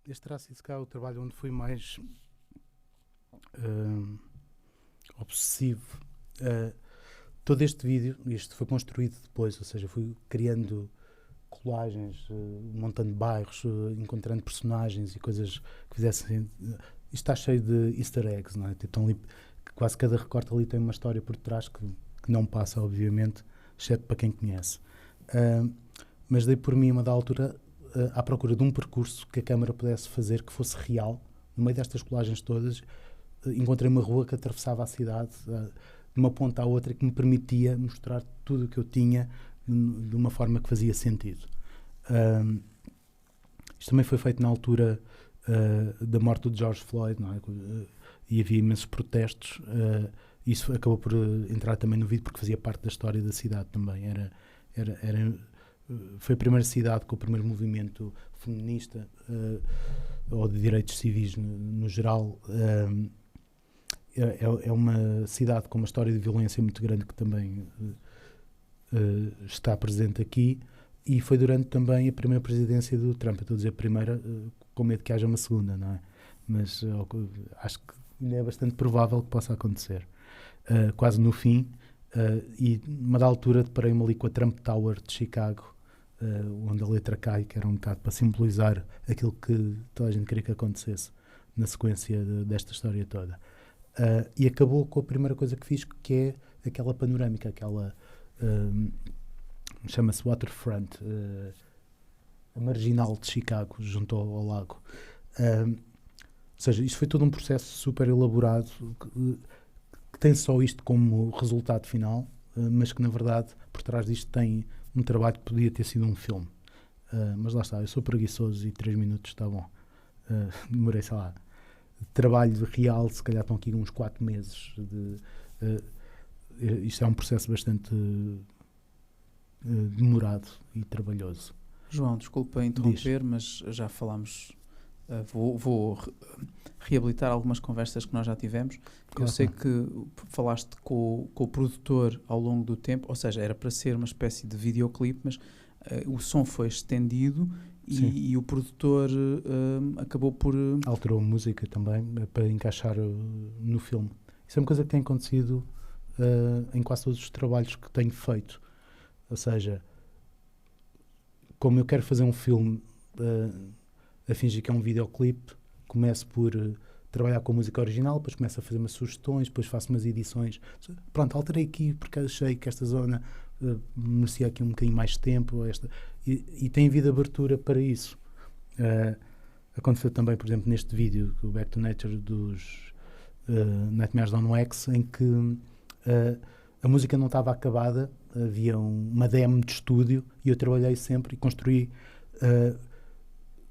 Este terá sido cá o trabalho onde fui mais obsessivo. Todo este vídeo, isto foi construído depois, ou seja, fui criando colagens, montando bairros, encontrando personagens e coisas que fizessem. Isto está cheio de easter eggs, não é? Então, ali, quase cada recorte ali tem uma história por trás que não passa, obviamente, exceto para quem conhece. Mas dei por mim, a uma da altura, à procura de um percurso que a câmara pudesse fazer que fosse real. No meio destas colagens todas, encontrei uma rua que atravessava a cidade de uma ponta à outra, que me permitia mostrar tudo o que eu tinha de uma forma que fazia sentido. Isto também foi feito na altura da morte do George Floyd, não é? E havia imensos protestos. Isso acabou por entrar também no vídeo porque fazia parte da história da cidade também. Foi a primeira cidade com o primeiro movimento feminista ou de direitos civis no geral. É uma cidade com uma história de violência muito grande que também está presente aqui, e foi durante também a primeira presidência do Trump. Eu estou a dizer a primeira com medo que haja uma segunda, não é? Mas acho que ainda é bastante provável que possa acontecer. Quase no fim, e numa da altura deparei-me ali com a Trump Tower de Chicago, onde a letra cai, que era um bocado para simbolizar aquilo que toda a gente queria que acontecesse na sequência desta história toda. E acabou com a primeira coisa que fiz, que é aquela panorâmica, aquela chama-se Waterfront, a marginal de Chicago, junto ao lago. Ou seja, isto foi todo um processo super elaborado, que tem só isto como resultado final, mas que na verdade por trás disto tem um trabalho que podia ter sido um filme. Mas lá está, eu sou preguiçoso e 3 minutos está bom. Demorei, sei lá, trabalho real, se calhar estão aqui uns 4 meses. Isto é um processo bastante demorado e trabalhoso. João, desculpa interromper, mas já falámos. Vou reabilitar algumas conversas que nós já tivemos. Eu sei que falaste com o produtor ao longo do tempo, ou seja, era para ser uma espécie de videoclipe, mas o som foi estendido e o produtor acabou por... Alterou a música também para encaixar no filme. Isso é uma coisa que tem acontecido em quase todos os trabalhos que tenho feito. Ou seja, como eu quero fazer um filme a fingir que é um videoclipe, começo por trabalhar com a música original, depois começo a fazer umas sugestões, depois faço umas edições. Pronto, alterei aqui porque achei que esta zona merecia aqui um bocadinho mais de tempo. E tem havido abertura para isso. Aconteceu também, por exemplo, neste vídeo, o Back to Nature dos Nightmares on Wax, em que a música não estava acabada, havia uma demo de estúdio e eu trabalhei sempre e construí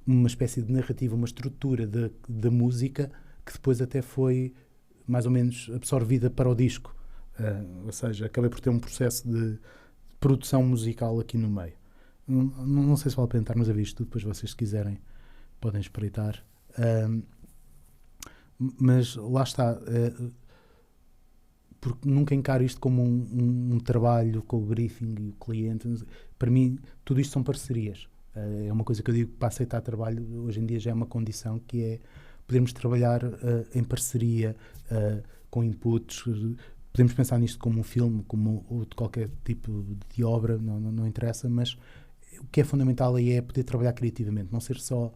uma espécie de narrativa, uma estrutura da música que depois até foi mais ou menos absorvida para o disco. Ou seja, acabei por ter um processo de produção musical aqui no meio. Não sei se vale a pena estarmos a ver isto tudo, depois vocês, se quiserem, podem espreitar. Mas lá está, porque nunca encaro isto como um trabalho com o briefing e o cliente. Para mim, tudo isto são parcerias. É uma coisa que eu digo, para aceitar trabalho, hoje em dia já é uma condição, que é podermos trabalhar em parceria, com inputs. Podemos pensar nisto como um filme, como de qualquer tipo de obra, não interessa, mas o que é fundamental aí é poder trabalhar criativamente, não ser só...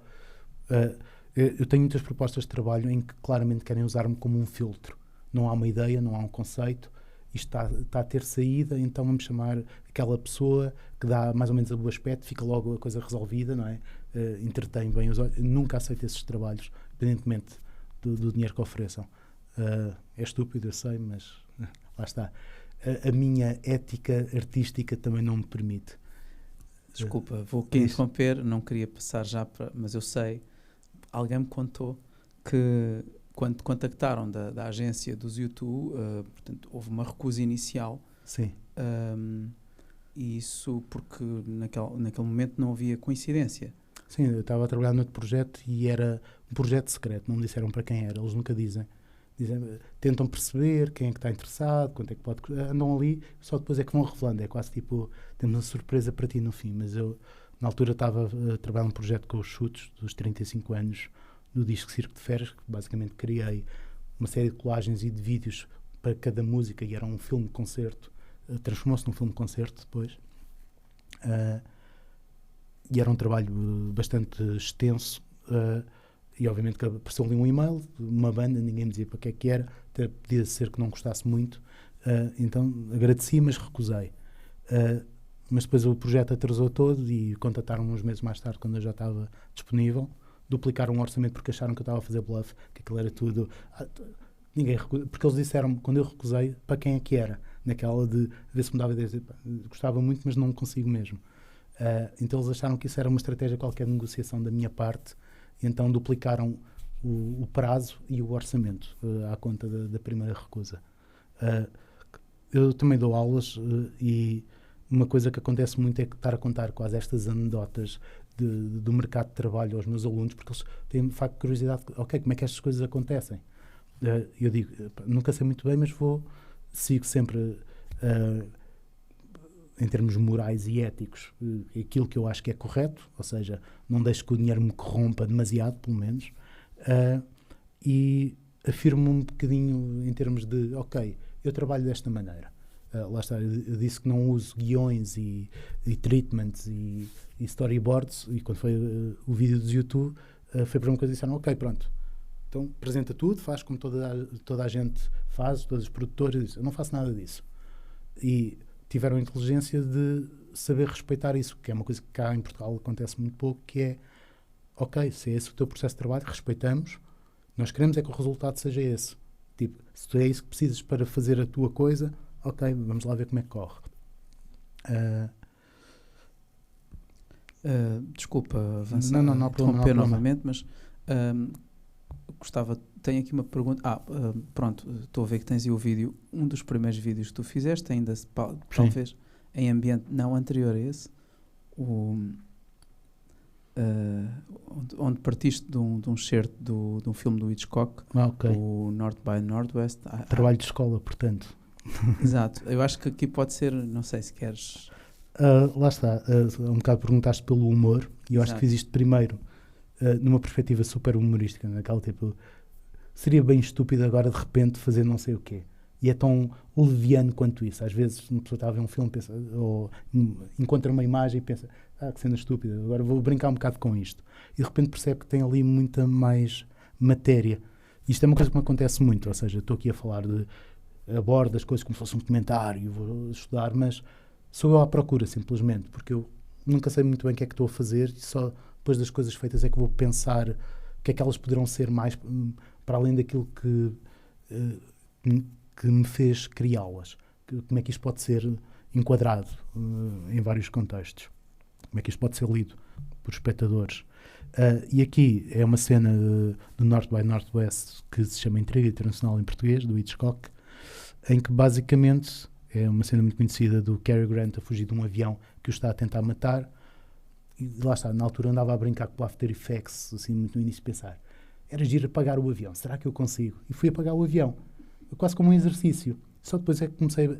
eu tenho muitas propostas de trabalho em que claramente querem usar-me como um filtro. Não há uma ideia, não há um conceito, isto está a ter saída, então vamos chamar aquela pessoa que dá mais ou menos a bom aspecto, fica logo a coisa resolvida, não é? Entretém bem os olhos. Nunca aceito esses trabalhos, independentemente do dinheiro que ofereçam. É estúpido, eu sei, mas lá está. A minha ética artística também não me permite. Desculpa, vou aqui interromper, não queria passar já para... Mas eu sei, alguém me contou que quando te contactaram da agência dos U2, portanto, houve uma recusa inicial. Sim. E isso porque naquele momento não havia coincidência. Sim, eu estava a trabalhar noutro projeto e era um projeto secreto, não me disseram para quem era, eles nunca dizem. Tentam perceber quem é que está interessado, quanto é que pode... Andam ali, só depois é que vão revelando. É quase tipo, temos uma surpresa para ti no fim. Mas eu, na altura, estava a trabalhar num projeto com os chutes dos 35 anos do disco Circo de Feras, que basicamente criei uma série de colagens e de vídeos para cada música, e era um filme-concerto. Transformou-se num filme-concerto depois. E era um trabalho bastante extenso. E obviamente que apareceu ali um e-mail de uma banda, ninguém me dizia para que é que era, até podia ser que não gostasse muito, então agradeci, mas recusei. Mas depois o projeto atrasou todo e contataram-me uns meses mais tarde, quando eu já estava disponível, duplicaram um orçamento porque acharam que eu estava a fazer bluff, que aquilo era tudo... Ninguém recusa, porque eles disseram, quando eu recusei, para quem é que era, naquela de ver se me dava ideia, gostava muito, mas não consigo mesmo. Então eles acharam que isso era uma estratégia qualquer de negociação da minha parte, e então duplicaram o prazo e o orçamento à conta da primeira recusa. Eu também dou aulas e uma coisa que acontece muito é que estar a contar quase estas anedotas do mercado de trabalho aos meus alunos, porque eles têm de facto curiosidade, ok, como é que estas coisas acontecem? Eu digo, nunca sei muito bem, mas sigo sempre em termos morais e éticos aquilo que eu acho que é correto, ou seja, não deixo que o dinheiro me corrompa demasiado, pelo menos, e afirmo um bocadinho em termos de, ok, eu trabalho desta maneira. Lá está, eu disse que não uso guiões e treatments e storyboards, e quando foi o vídeo do YouTube, foi para uma coisa que disseram, ok, pronto, então apresenta tudo, faz como toda a gente faz, todos os produtores, eu disse, eu não faço nada disso. E tiveram a inteligência de saber respeitar isso, que é uma coisa que cá em Portugal acontece muito pouco, que é, ok, se é esse o teu processo de trabalho, respeitamos, nós queremos é que o resultado seja esse. Tipo, se tu é isso que precisas para fazer a tua coisa, ok, vamos lá ver como é que corre. Desculpa avançar, não há problema, interromper novamente, mas tenho aqui uma pergunta. Pronto, estou a ver que tens aí o vídeo. Um dos primeiros vídeos que tu fizeste, ainda talvez em ambiente não anterior a esse, onde partiste de um certo de um filme do Hitchcock, o North by Northwest. Trabalho de escola, portanto. Exato. Eu acho que aqui pode ser, não sei se queres... Lá está, um bocado perguntaste pelo humor, e eu acho que fiz isto primeiro numa perspectiva super humorística, naquela tipo, seria bem estúpido agora de repente fazer não sei o quê, e é tão leviano quanto isso. Às vezes uma pessoa está a ver um filme, pensa, ou encontra uma imagem e pensa, que cena estúpida, agora vou brincar um bocado com isto, e de repente percebe que tem ali muita mais matéria. Isto é uma coisa que me acontece muito, ou seja, estou aqui a falar abordo as coisas como se fosse um comentário, vou estudar, mas sou eu à procura, simplesmente, porque eu nunca sei muito bem o que é que estou a fazer, e só depois das coisas feitas é que vou pensar o que é que elas poderão ser mais para além daquilo que me fez criá-las. Como é que isto pode ser enquadrado em vários contextos? Como é que isto pode ser lido por espectadores? E aqui é uma cena do North by Northwest que se chama Intriga Internacional em português, do Hitchcock, em que basicamente é uma cena muito conhecida do Cary Grant a fugir de um avião que o está a tentar matar, e lá está, na altura andava a brincar com o After Effects, assim, muito no início, pensar, era giro apagar o avião, será que eu consigo? E fui apagar o avião, quase como um exercício. Só depois é que comecei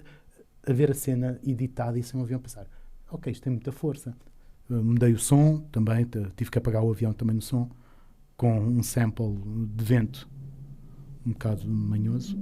a ver a cena editada e sem o avião pensar, ok, isto tem muita força. Mudei o som também, tive que apagar o avião também no som, com um sample de vento um bocado manhoso.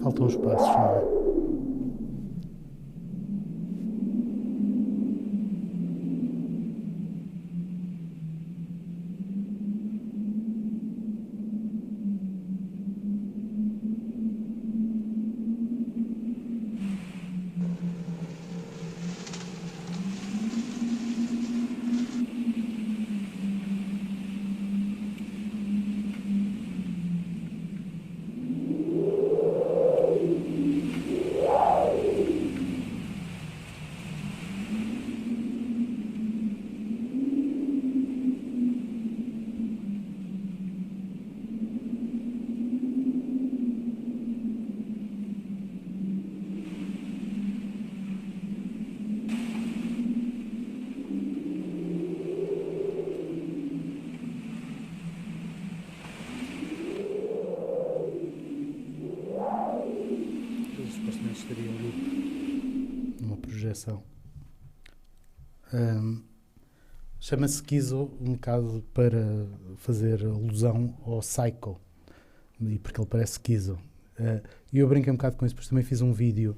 Faltam os passos, não é? supostamente estaria em loop numa projeção. Chama-se Schizo um bocado para fazer alusão ao Psycho, e porque ele parece Schizo. E eu brinquei um bocado com isso, porque também fiz um vídeo.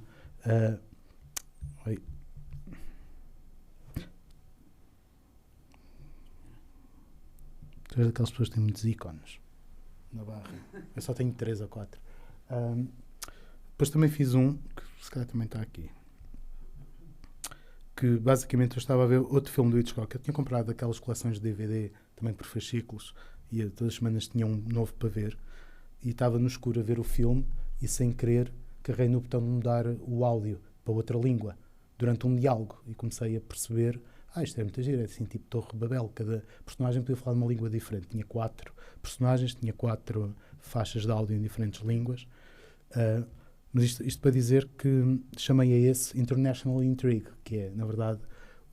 Tu és daquelas pessoas que têm muitos ícones na barra. Eu só tenho 3 ou 4. Depois também fiz um, que se calhar também está aqui, que basicamente eu estava a ver outro filme do Hitchcock. Eu tinha comprado aquelas coleções de DVD, também por fascículos, e todas as semanas tinha um novo para ver, e estava no escuro a ver o filme, e sem querer carreguei no botão de mudar o áudio para outra língua, durante um diálogo, e comecei a perceber, isto é muito giro, é assim tipo Torre de Babel, cada personagem podia falar uma língua diferente, tinha 4 personagens, tinha 4 faixas de áudio em diferentes línguas, mas isto para dizer que chamei a esse International Intrigue, que é, na verdade,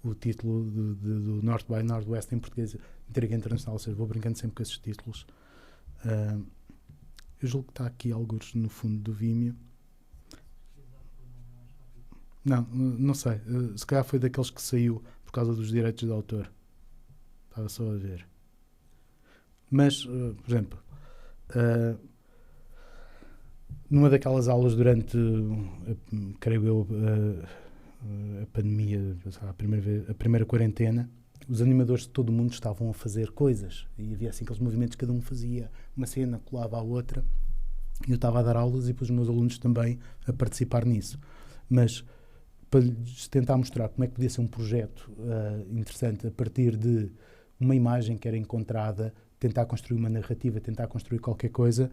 o título do North by Northwest em português, Intriga Internacional, ou seja, vou brincando sempre com esses títulos. Eu julgo que está aqui alguns no fundo do Vimeo. Não sei, se calhar foi daqueles que saiu por causa dos direitos de autor. Estava só a ver. Mas, por exemplo, numa daquelas aulas durante, creio eu, a pandemia, a primeira quarentena, os animadores de todo o mundo estavam a fazer coisas e havia assim aqueles movimentos que cada um fazia, uma cena colava à outra, e eu estava a dar aulas e pus os meus alunos também a participar nisso. Mas para lhes tentar mostrar como é que podia ser um projeto interessante a partir de uma imagem que era encontrada, tentar construir uma narrativa, tentar construir qualquer coisa,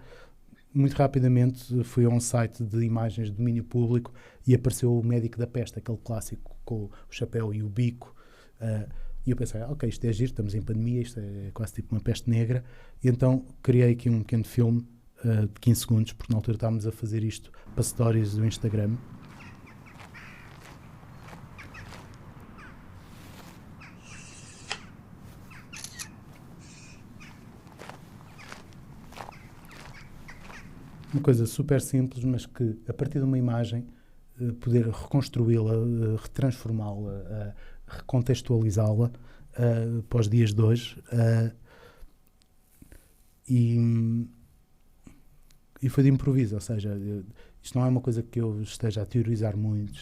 muito rapidamente fui a um site de imagens de domínio público e apareceu o Médico da Peste, aquele clássico com o chapéu e o bico, e eu pensei, ok, isto é giro, estamos em pandemia, isto é quase tipo uma peste negra, e então criei aqui um pequeno filme de 15 segundos, porque na altura estávamos a fazer isto para stories do Instagram. Uma coisa super simples, mas que a partir de uma imagem poder reconstruí-la, retransformá-la, recontextualizá-la para os dias de hoje. E foi de improviso, ou seja, isto não é uma coisa que eu esteja a teorizar muito,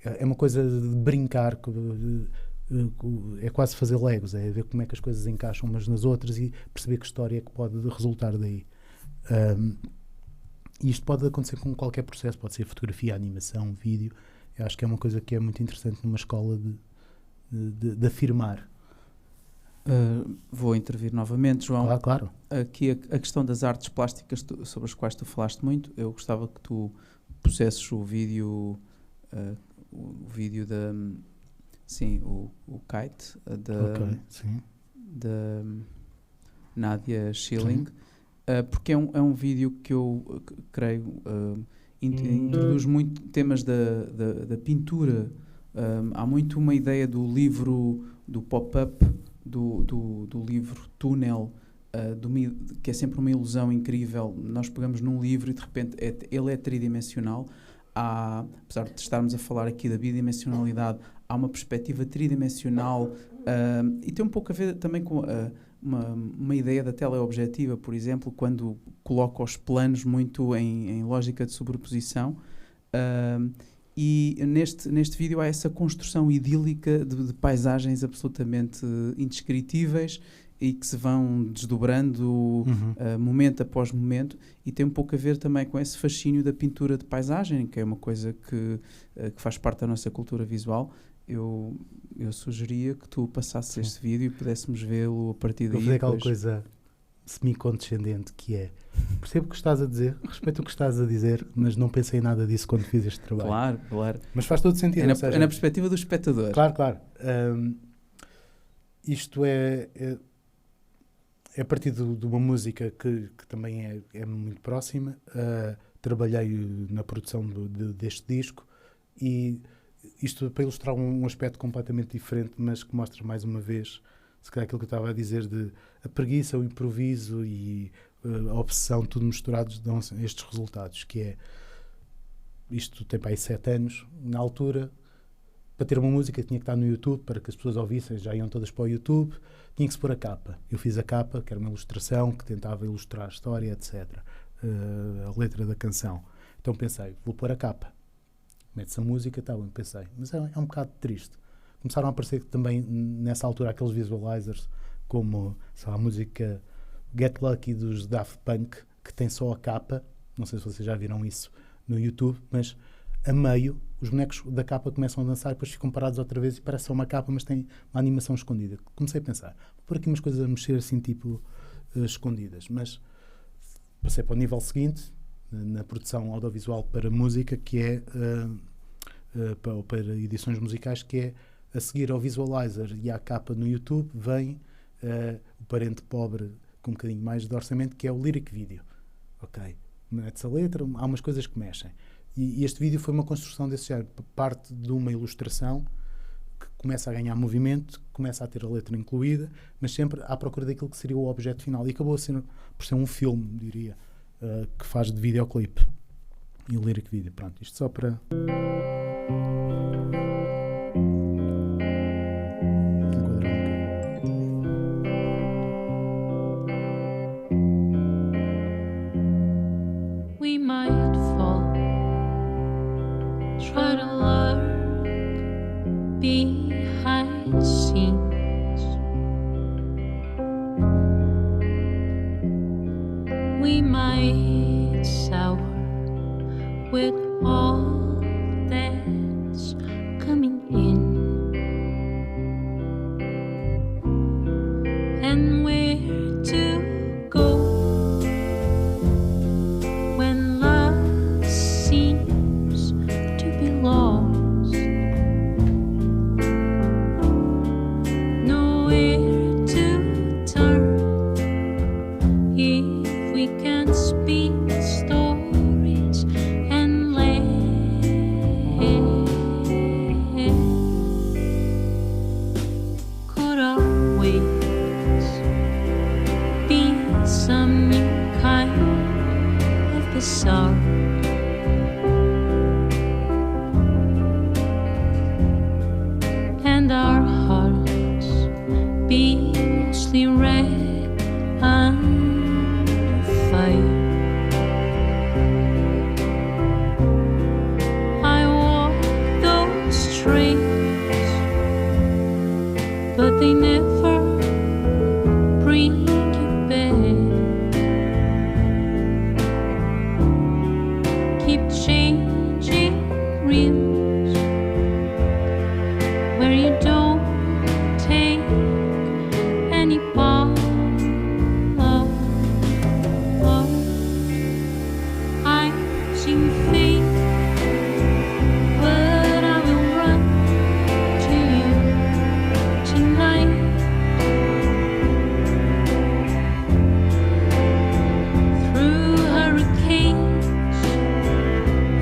é uma coisa de brincar, é quase fazer legos, é ver como é que as coisas encaixam umas nas outras e perceber que história é que pode resultar daí. E isto pode acontecer com qualquer processo, pode ser fotografia, animação, vídeo. Eu acho que é uma coisa que é muito interessante numa escola de afirmar. Vou intervir novamente, João. Claro. Aqui a questão das artes plásticas sobre as quais tu falaste muito, eu gostava que tu pusesses o vídeo da... Sim, o Kite, da Nadia Schilling. Porque é um vídeo que eu creio introduz muito temas da pintura. Há muito uma ideia do livro, do pop-up, do livro túnel, que é sempre uma ilusão incrível. Nós pegamos num livro e de repente ele é tridimensional. Apesar de estarmos a falar aqui da bidimensionalidade, há uma perspectiva tridimensional e tem um pouco a ver também com uma ideia da teleobjetiva, por exemplo, quando coloca os planos muito em lógica de sobreposição, e neste vídeo há essa construção idílica de paisagens absolutamente indescritíveis e que se vão desdobrando momento após momento, e tem um pouco a ver também com esse fascínio da pintura de paisagem, que é uma coisa que faz parte da nossa cultura visual. Eu sugeria que tu passasses este vídeo e pudéssemos vê-lo a partir daí. Vou fazer aquela coisa semi-condescendente que é: percebo o que estás a dizer, respeito o que estás a dizer, mas não pensei em nada disso quando fiz este trabalho. Claro. Mas faz todo sentido. É na perspectiva do espectador. Claro. Isto é a partir de uma música que também é muito próxima. Trabalhei na produção deste disco, e isto para ilustrar um aspecto completamente diferente, mas que mostra mais uma vez, se calhar, aquilo que eu estava a dizer, de a preguiça, o improviso e a obsessão, tudo misturados, dão estes resultados, que é isto tem para aí 7 anos, na altura, para ter uma música tinha que estar no YouTube, para que as pessoas ouvissem, já iam todas para o YouTube, tinha que se pôr a capa. Eu fiz a capa, que era uma ilustração, que tentava ilustrar a história, etc. A letra da canção. Então pensei, vou pôr a capa. Mete-se a música, tá bom, pensei. Mas é um bocado triste. Começaram a aparecer também, nessa altura, aqueles visualizers, como, sei lá, a música Get Lucky dos Daft Punk, que tem só a capa. Não sei se vocês já viram isso no YouTube, mas a meio, os bonecos da capa começam a dançar e depois ficam parados outra vez e parece só uma capa, mas tem uma animação escondida. Comecei a pensar, vou pôr aqui umas coisas a mexer assim, tipo, escondidas. Mas passei para o nível seguinte, na produção audiovisual para música, que é para edições musicais, que é a seguir ao visualizer e à capa no YouTube vem o parente pobre com um bocadinho mais de orçamento, que é o lyric video. Ok, mete-se a letra, há umas coisas que mexem. E este vídeo foi uma construção desse género, parte de uma ilustração que começa a ganhar movimento, começa a ter a letra incluída, mas sempre à procura daquilo que seria o objeto final. E acabou por ser um filme, diria, que faz de videoclipe e o lyric video. Pronto, isto só para enquadrar um We might fall, try to lurk behind the scenes. We might sour with all that's coming in. And where to go when love seems to be lost? Nowhere to turn if we can speak stories and let could our ways be some new kind of bizarre? And our hearts be mostly red under fire. I walk those trails, but they never bring you back. Keep changing rims where you don't take any part. I'm losing faith, but I will run to you tonight. Through hurricanes,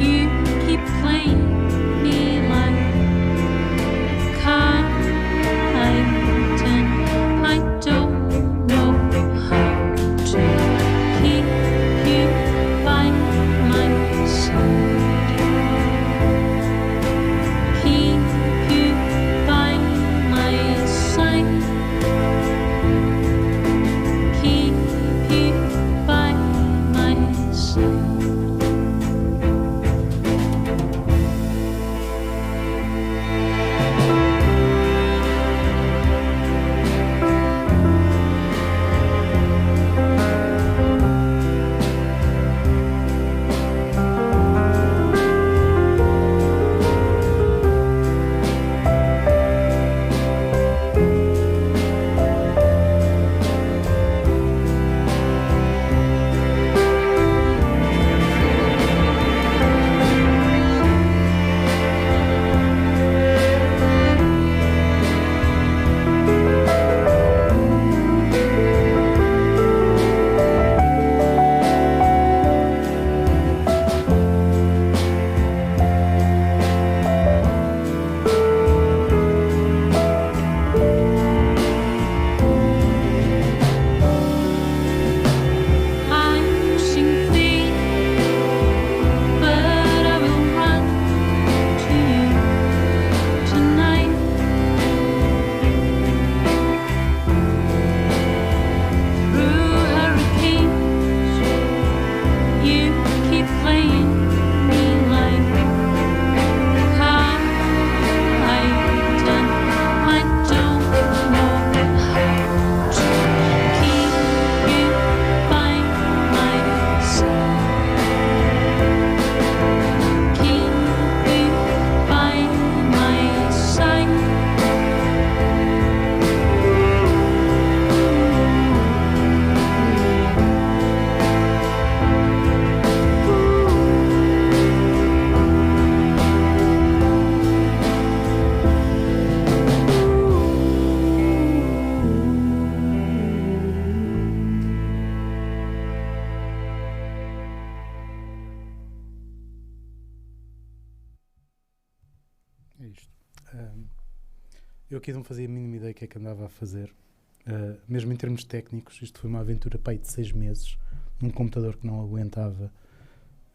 you keep playing me like Carlton. I don't know how to keep you by my side. Eu aqui não fazia a mínima ideia do que é que andava a fazer. Mesmo em termos técnicos, isto foi uma aventura para aí de 6 meses, num computador que não aguentava.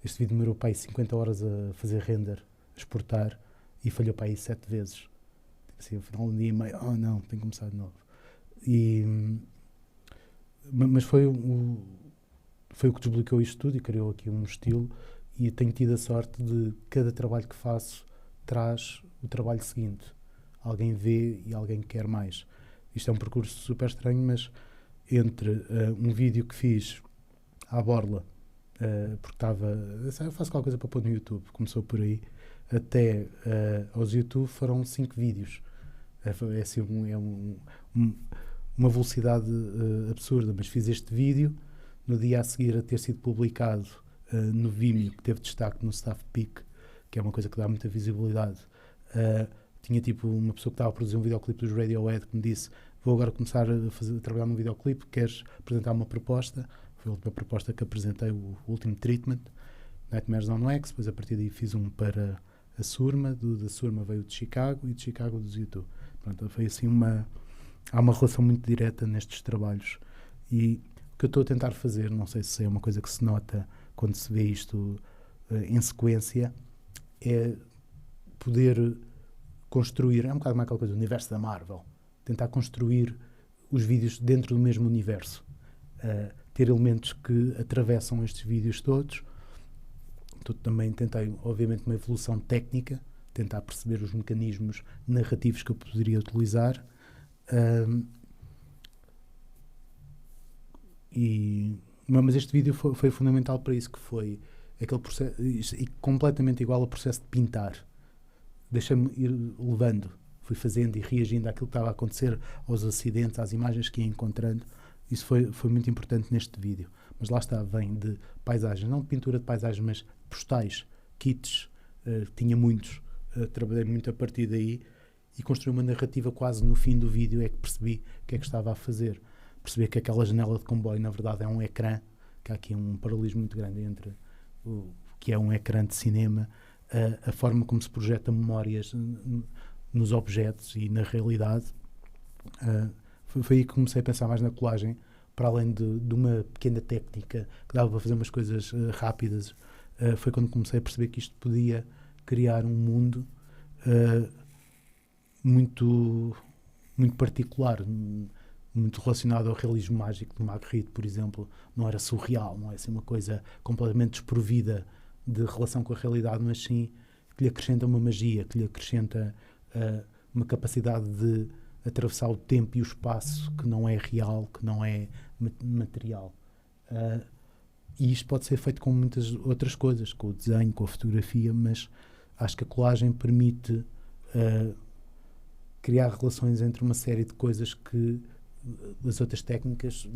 Este vídeo demorou para aí 50 horas a fazer render, a exportar, e falhou para aí 7 vezes. Tipo assim, ao final de um dia e meio, oh não, tenho que começar de novo. Mas foi o que desbloqueou isto tudo e criou aqui um estilo, e tenho tido a sorte de cada trabalho que faço traz o trabalho seguinte. Alguém vê e alguém quer mais. Isto é um percurso super estranho, mas entre um vídeo que fiz à borla, porque eu faço qualquer coisa para pôr no YouTube, começou por aí, até aos YouTube foram 5 vídeos. É assim, uma velocidade absurda, mas fiz este vídeo no dia a seguir a ter sido publicado no Vimeo, que teve destaque no Staff Peak, que é uma coisa que dá muita visibilidade. Tinha tipo uma pessoa que estava a produzir um videoclipe dos Radiohead que me disse: vou agora começar a trabalhar num videoclipe, queres apresentar uma proposta? Foi a última proposta que apresentei, o último treatment, Nightmares on Wax. Depois a partir daí fiz um para a Surma, da Surma veio de Chicago, e de Chicago dos YouTube. Pronto, foi assim há uma relação muito direta nestes trabalhos, e o que eu estou a tentar fazer, não sei se é uma coisa que se nota quando se vê isto em sequência, é poder construir, é um bocado mais aquela coisa, o universo da Marvel, tentar construir os vídeos dentro do mesmo universo, ter elementos que atravessam estes vídeos todos. Também tentei, obviamente, uma evolução técnica, tentar perceber os mecanismos narrativos que eu poderia utilizar, mas este vídeo foi fundamental para isso, que foi aquele processo, e completamente igual ao processo de pintar. Deixei-me ir levando, fui fazendo e reagindo àquilo que estava a acontecer, aos acidentes, às imagens que ia encontrando. Isso foi muito importante neste vídeo. Mas lá está, vem de paisagens, não de pintura de paisagens, mas postais, kits, tinha muitos, trabalhei muito a partir daí e construí uma narrativa. Quase no fim do vídeo é que percebi o que é que estava a fazer. Percebi que aquela janela de comboio na verdade é um ecrã, que há aqui um paralelismo muito grande entre o que é um ecrã de cinema, a forma como se projeta memórias nos objetos e na realidade. Foi aí que comecei a pensar mais na colagem, para além de uma pequena técnica que dava para fazer umas coisas rápidas. Foi quando comecei a perceber que isto podia criar um mundo muito, muito particular, muito relacionado ao realismo mágico do Magritte, por exemplo. Não era surreal, não é assim uma coisa completamente desprovida de relação com a realidade, mas sim que lhe acrescenta uma magia, que lhe acrescenta uma capacidade de atravessar o tempo e o espaço que não é real, que não é material. E isto pode ser feito com muitas outras coisas, com o desenho, com a fotografia, mas acho que a colagem permite criar relações entre uma série de coisas que as outras técnicas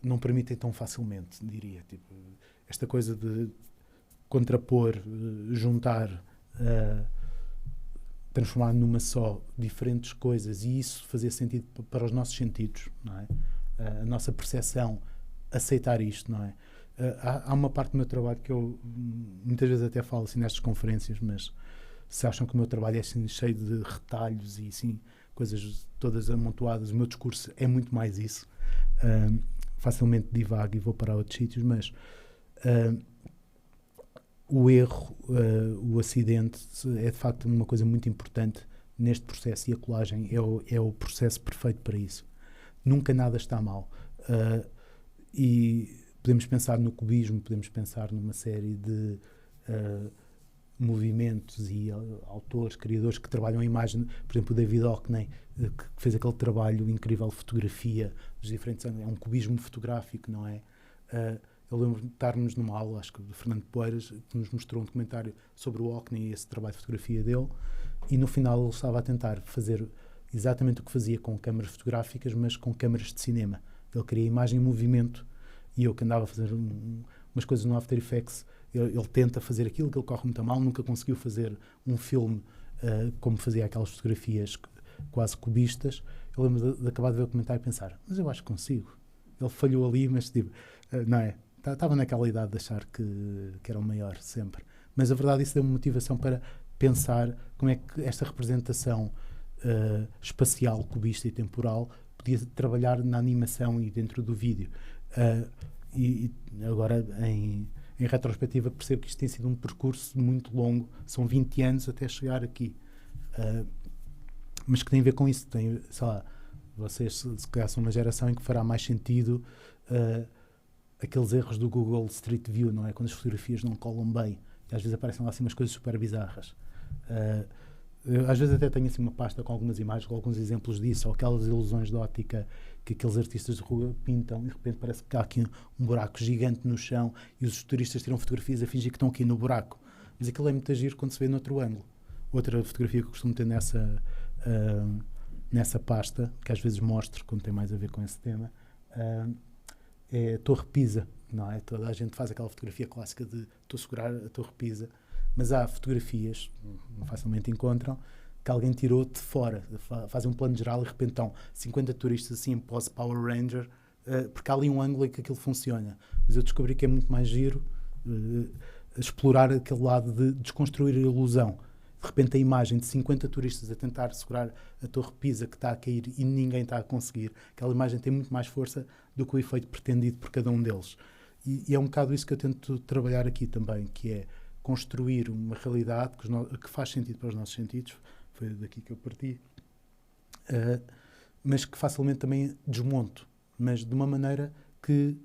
não permitem tão facilmente, diria. Tipo, esta coisa de contrapor, juntar, transformar numa só diferentes coisas, e isso fazer sentido para os nossos sentidos, não é? A nossa percepção, aceitar isto, não é? Há uma parte do meu trabalho que eu muitas vezes até falo assim nestas conferências, mas se acham que o meu trabalho é assim cheio de retalhos e assim coisas todas amontoadas, o meu discurso é muito mais isso. Facilmente divago e vou para outros sítios, mas o erro, o acidente é de facto uma coisa muito importante neste processo, e a colagem é o processo perfeito para isso. Nunca nada está mal. E podemos pensar no cubismo, podemos pensar numa série de movimentos e autores, criadores que trabalham a imagem, por exemplo o David Hockney, que fez aquele trabalho incrível de fotografia dos diferentes anos, é um cubismo fotográfico, não é? Eu lembro de estarmos numa aula, acho que do Fernando Poeiras, que nos mostrou um documentário sobre o Hockney e esse trabalho de fotografia dele, e no final ele estava a tentar fazer exatamente o que fazia com câmaras fotográficas, mas com câmaras de cinema. Ele queria imagem em movimento, e eu que andava a fazer umas coisas no After Effects, ele tenta fazer aquilo, que ele corre muito a mal, nunca conseguiu fazer um filme como fazia aquelas fotografias quase cubistas. Eu lembro de acabar de ver o comentário e pensar, mas eu acho que consigo. Ele falhou ali, mas tipo, não é? Estava naquela idade de achar que era o maior sempre. Mas a verdade, isso deu-me motivação para pensar como é que esta representação espacial, cubista e temporal podia trabalhar na animação e dentro do vídeo. E agora, em retrospectiva, percebo que isto tem sido um percurso muito longo, são 20 anos até chegar aqui. Mas que tem a ver com isso. Tem, sei lá, vocês se calhar são uma geração em que fará mais sentido aqueles erros do Google Street View, não é? Quando as fotografias não colam bem, e às vezes aparecem lá assim umas coisas super bizarras. Eu, às vezes até tenho assim uma pasta com algumas imagens, com alguns exemplos disso, ou aquelas ilusões de óptica que aqueles artistas de rua pintam e de repente parece que há aqui um buraco gigante no chão e os turistas tiram fotografias a fingir que estão aqui no buraco. Mas aquilo é muito agir quando se vê noutro ângulo. Outra fotografia que eu costumo ter nessa pasta, que às vezes mostro quando tem mais a ver com esse tema, é a Torre Pisa, não é? Toda a gente faz aquela fotografia clássica de estou a segurar a Torre Pisa, mas há fotografias, não facilmente encontram, que alguém tirou de fora, fazem um plano geral e de repente estão 50 turistas assim em pose Power Ranger, porque há ali um ângulo em que aquilo funciona. Mas eu descobri que é muito mais giro explorar aquele lado de desconstruir a ilusão. De repente a imagem de 50 turistas a tentar segurar a Torre Pisa que está a cair e ninguém está a conseguir, aquela imagem tem muito mais força do que o efeito pretendido por cada um deles. E é um bocado isso que eu tento trabalhar aqui também, que é construir uma realidade que faz sentido para os nossos sentidos, foi daqui que eu parti, mas que facilmente também desmonto, mas de uma maneira que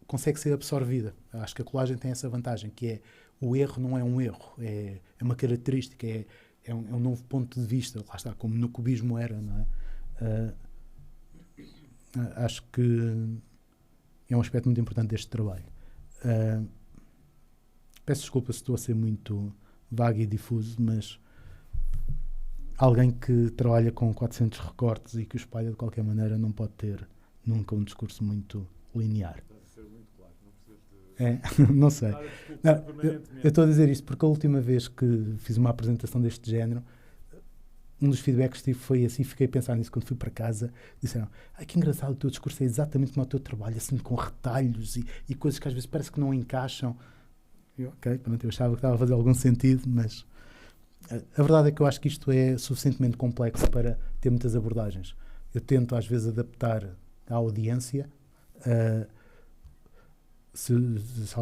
consegue ser absorvida. Acho que a colagem tem essa vantagem, que é o erro não é um erro, é uma característica, é um novo ponto de vista, lá está, como no cubismo era, não é? Acho que é um aspecto muito importante deste trabalho. Peço desculpa se estou a ser muito vago e difuso, mas alguém que trabalha com 400 recortes e que o espalha de qualquer maneira não pode ter nunca um discurso muito linear. Não sei. Eu estou a dizer isto porque a última vez que fiz uma apresentação deste género, um dos feedbacks que tive foi assim, fiquei a pensar nisso quando fui para casa, disseram, ai que engraçado, o teu discurso é exatamente como o teu trabalho, assim com retalhos e coisas que às vezes parece que não encaixam. Eu, ok, pronto, eu achava que estava a fazer algum sentido, mas a verdade é que eu acho que isto é suficientemente complexo para ter muitas abordagens. Eu tento às vezes adaptar à audiência. Se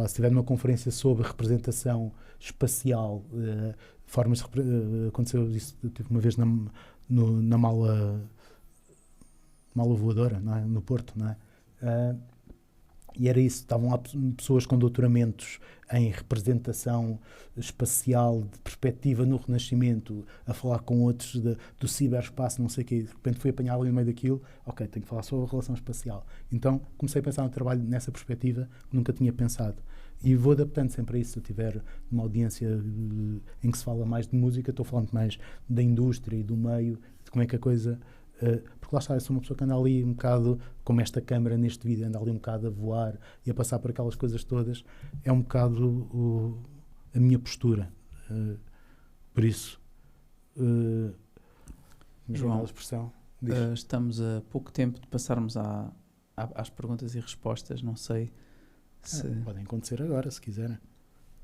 estiver numa conferência sobre representação espacial, formas de aconteceu isso, tive uma vez na mala voadora, não é? No Porto, não é? E era isso, estavam lá pessoas com doutoramentos em representação espacial, de perspectiva no Renascimento, a falar com outros do ciberespaço, não sei o quê, de repente fui apanhá-lo no meio daquilo, ok, tenho que falar sobre a relação espacial. Então comecei a pensar no trabalho nessa perspectiva que nunca tinha pensado. E vou adaptando sempre a isso. Se eu tiver uma audiência em que se fala mais de música, estou falando mais da indústria e do meio, de como é que a coisa... porque lá está, eu sou uma pessoa que anda ali um bocado, como esta câmara neste vídeo, anda ali um bocado a voar e a passar por aquelas coisas todas, é um bocado a minha postura. Por isso, João, expressão, estamos a pouco tempo de passarmos às perguntas e respostas, não sei se... podem acontecer agora, se quiserem.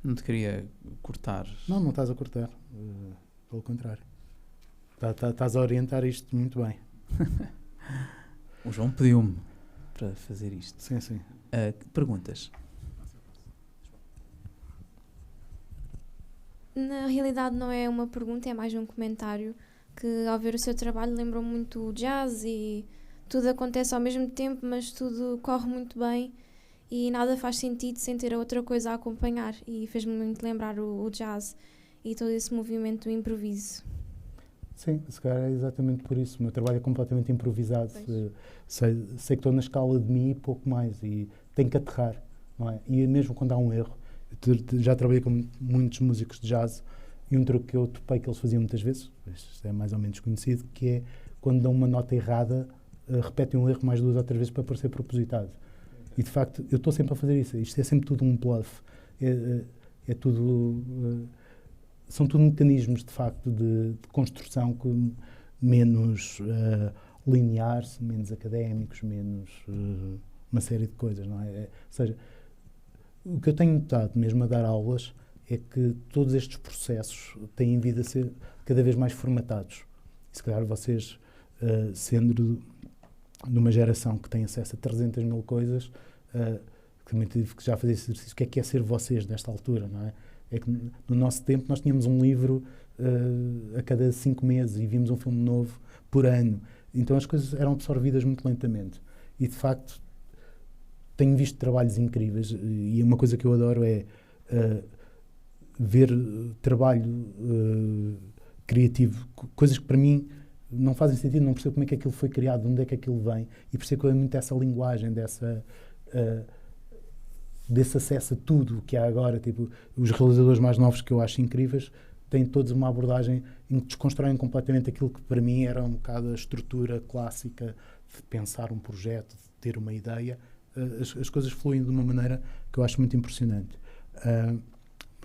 Não te queria cortar. Não estás a cortar, pelo contrário. Estás a orientar isto muito bem. O João pediu-me para fazer isto. Sim. Perguntas? Na realidade não é uma pergunta, é mais um comentário que ao ver o seu trabalho lembrou-me muito o jazz e tudo acontece ao mesmo tempo, mas tudo corre muito bem e nada faz sentido sem ter outra coisa a acompanhar e fez-me muito lembrar o jazz e todo esse movimento do improviso. Sim, se calhar é exatamente por isso. O meu trabalho é completamente improvisado. Sei que estou na escala de mim e pouco mais. E tenho que aterrar, não é? E mesmo quando há um erro, já trabalhei com muitos músicos de jazz e um truque que eu topei que eles faziam muitas vezes, isto é mais ou menos conhecido, que é quando dão uma nota errada, repetem um erro mais 2 ou 3 vezes para parecer propositado. E de facto, eu estou sempre a fazer isso. Isto é sempre tudo um bluff. É tudo... são tudo mecanismos, de facto, de construção menos lineares, menos académicos, menos uma série de coisas, não é? Ou seja, o que eu tenho notado mesmo a dar aulas é que todos estes processos têm vindo a ser cada vez mais formatados. E se calhar vocês, sendo de uma geração que tem acesso a 300 mil coisas, que também tive que já fazer esse exercício, o que é ser vocês nesta altura, não é? É que no nosso tempo nós tínhamos um livro a cada 5 meses e vimos um filme novo por ano. Então as coisas eram absorvidas muito lentamente. E, de facto, tenho visto trabalhos incríveis e uma coisa que eu adoro é ver trabalho criativo, coisas que para mim não fazem sentido, não percebo como é que aquilo foi criado, de onde é que aquilo vem, e percebo que é muito essa linguagem, desse acesso a tudo o que há agora. Tipo, os realizadores mais novos que eu acho incríveis têm todos uma abordagem em que desconstroem completamente aquilo que para mim era um bocado a estrutura clássica de pensar um projeto, de ter uma ideia. As coisas fluem de uma maneira que eu acho muito impressionante.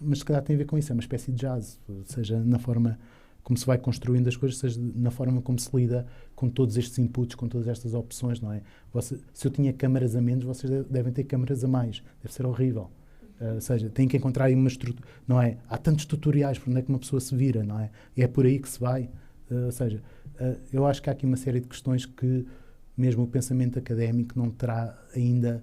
Mas se calhar tem a ver com isso, é uma espécie de jazz, seja na forma como se vai construindo as coisas, seja na forma como se lida com todos estes inputs, com todas estas opções, não é? Se eu tinha câmaras a menos, vocês devem ter câmaras a mais. Deve ser horrível. Ou seja, tem que encontrar aí uma estrutura, não é? Há tantos tutoriais por onde é que uma pessoa se vira, não é? E é por aí que se vai. Ou seja, eu acho que há aqui uma série de questões que mesmo o pensamento académico não terá ainda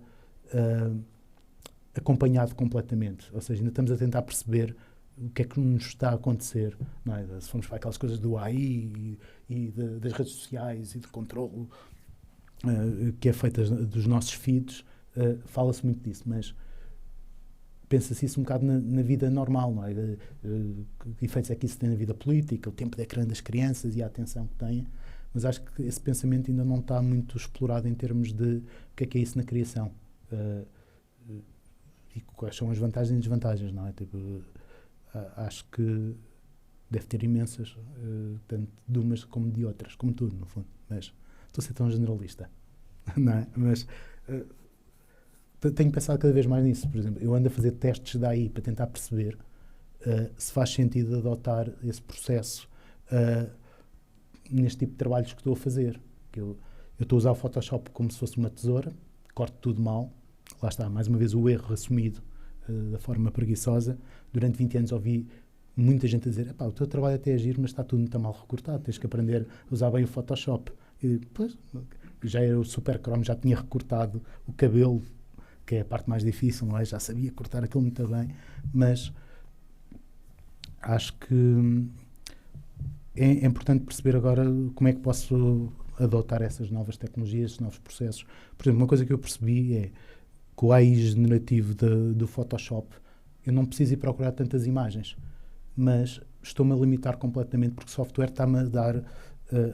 acompanhado completamente. Ou seja, ainda estamos a tentar perceber o que é que nos está a acontecer, não é? Se formos para aquelas coisas do AI e das redes sociais e do controle que é feita dos nossos feeds, fala-se muito disso, mas pensa-se isso um bocado na vida normal, não é? Que efeitos é que isso tem na vida política, o tempo de ecrã das crianças e a atenção que têm, mas acho que esse pensamento ainda não está muito explorado em termos de o que é isso na criação. E quais são as vantagens e desvantagens, não é? Tipo, acho que deve ter imensas, tanto de umas como de outras, como tudo, no fundo. Mas estou a ser tão generalista, não é? Mas tenho pensado cada vez mais nisso. Por exemplo, eu ando a fazer testes daí para tentar perceber se faz sentido adotar esse processo neste tipo de trabalhos que estou a fazer. Que eu estou a usar o Photoshop como se fosse uma tesoura, corto tudo mal. Lá está, mais uma vez, o erro assumido da forma preguiçosa. Durante 20 anos ouvi muita gente a dizer: o teu trabalho até é giro, mas está tudo muito mal recortado, tens que aprender a usar bem o Photoshop. E depois, já era o Superchrome, já tinha recortado o cabelo, que é a parte mais difícil, não é? Já sabia cortar aquilo muito bem, mas acho que é importante perceber agora como é que posso adotar essas novas tecnologias, esses novos processos. Por exemplo, uma coisa que eu percebi é que o AI generativo do Photoshop, eu não preciso ir procurar tantas imagens, mas estou-me a limitar completamente porque o software está-me a dar,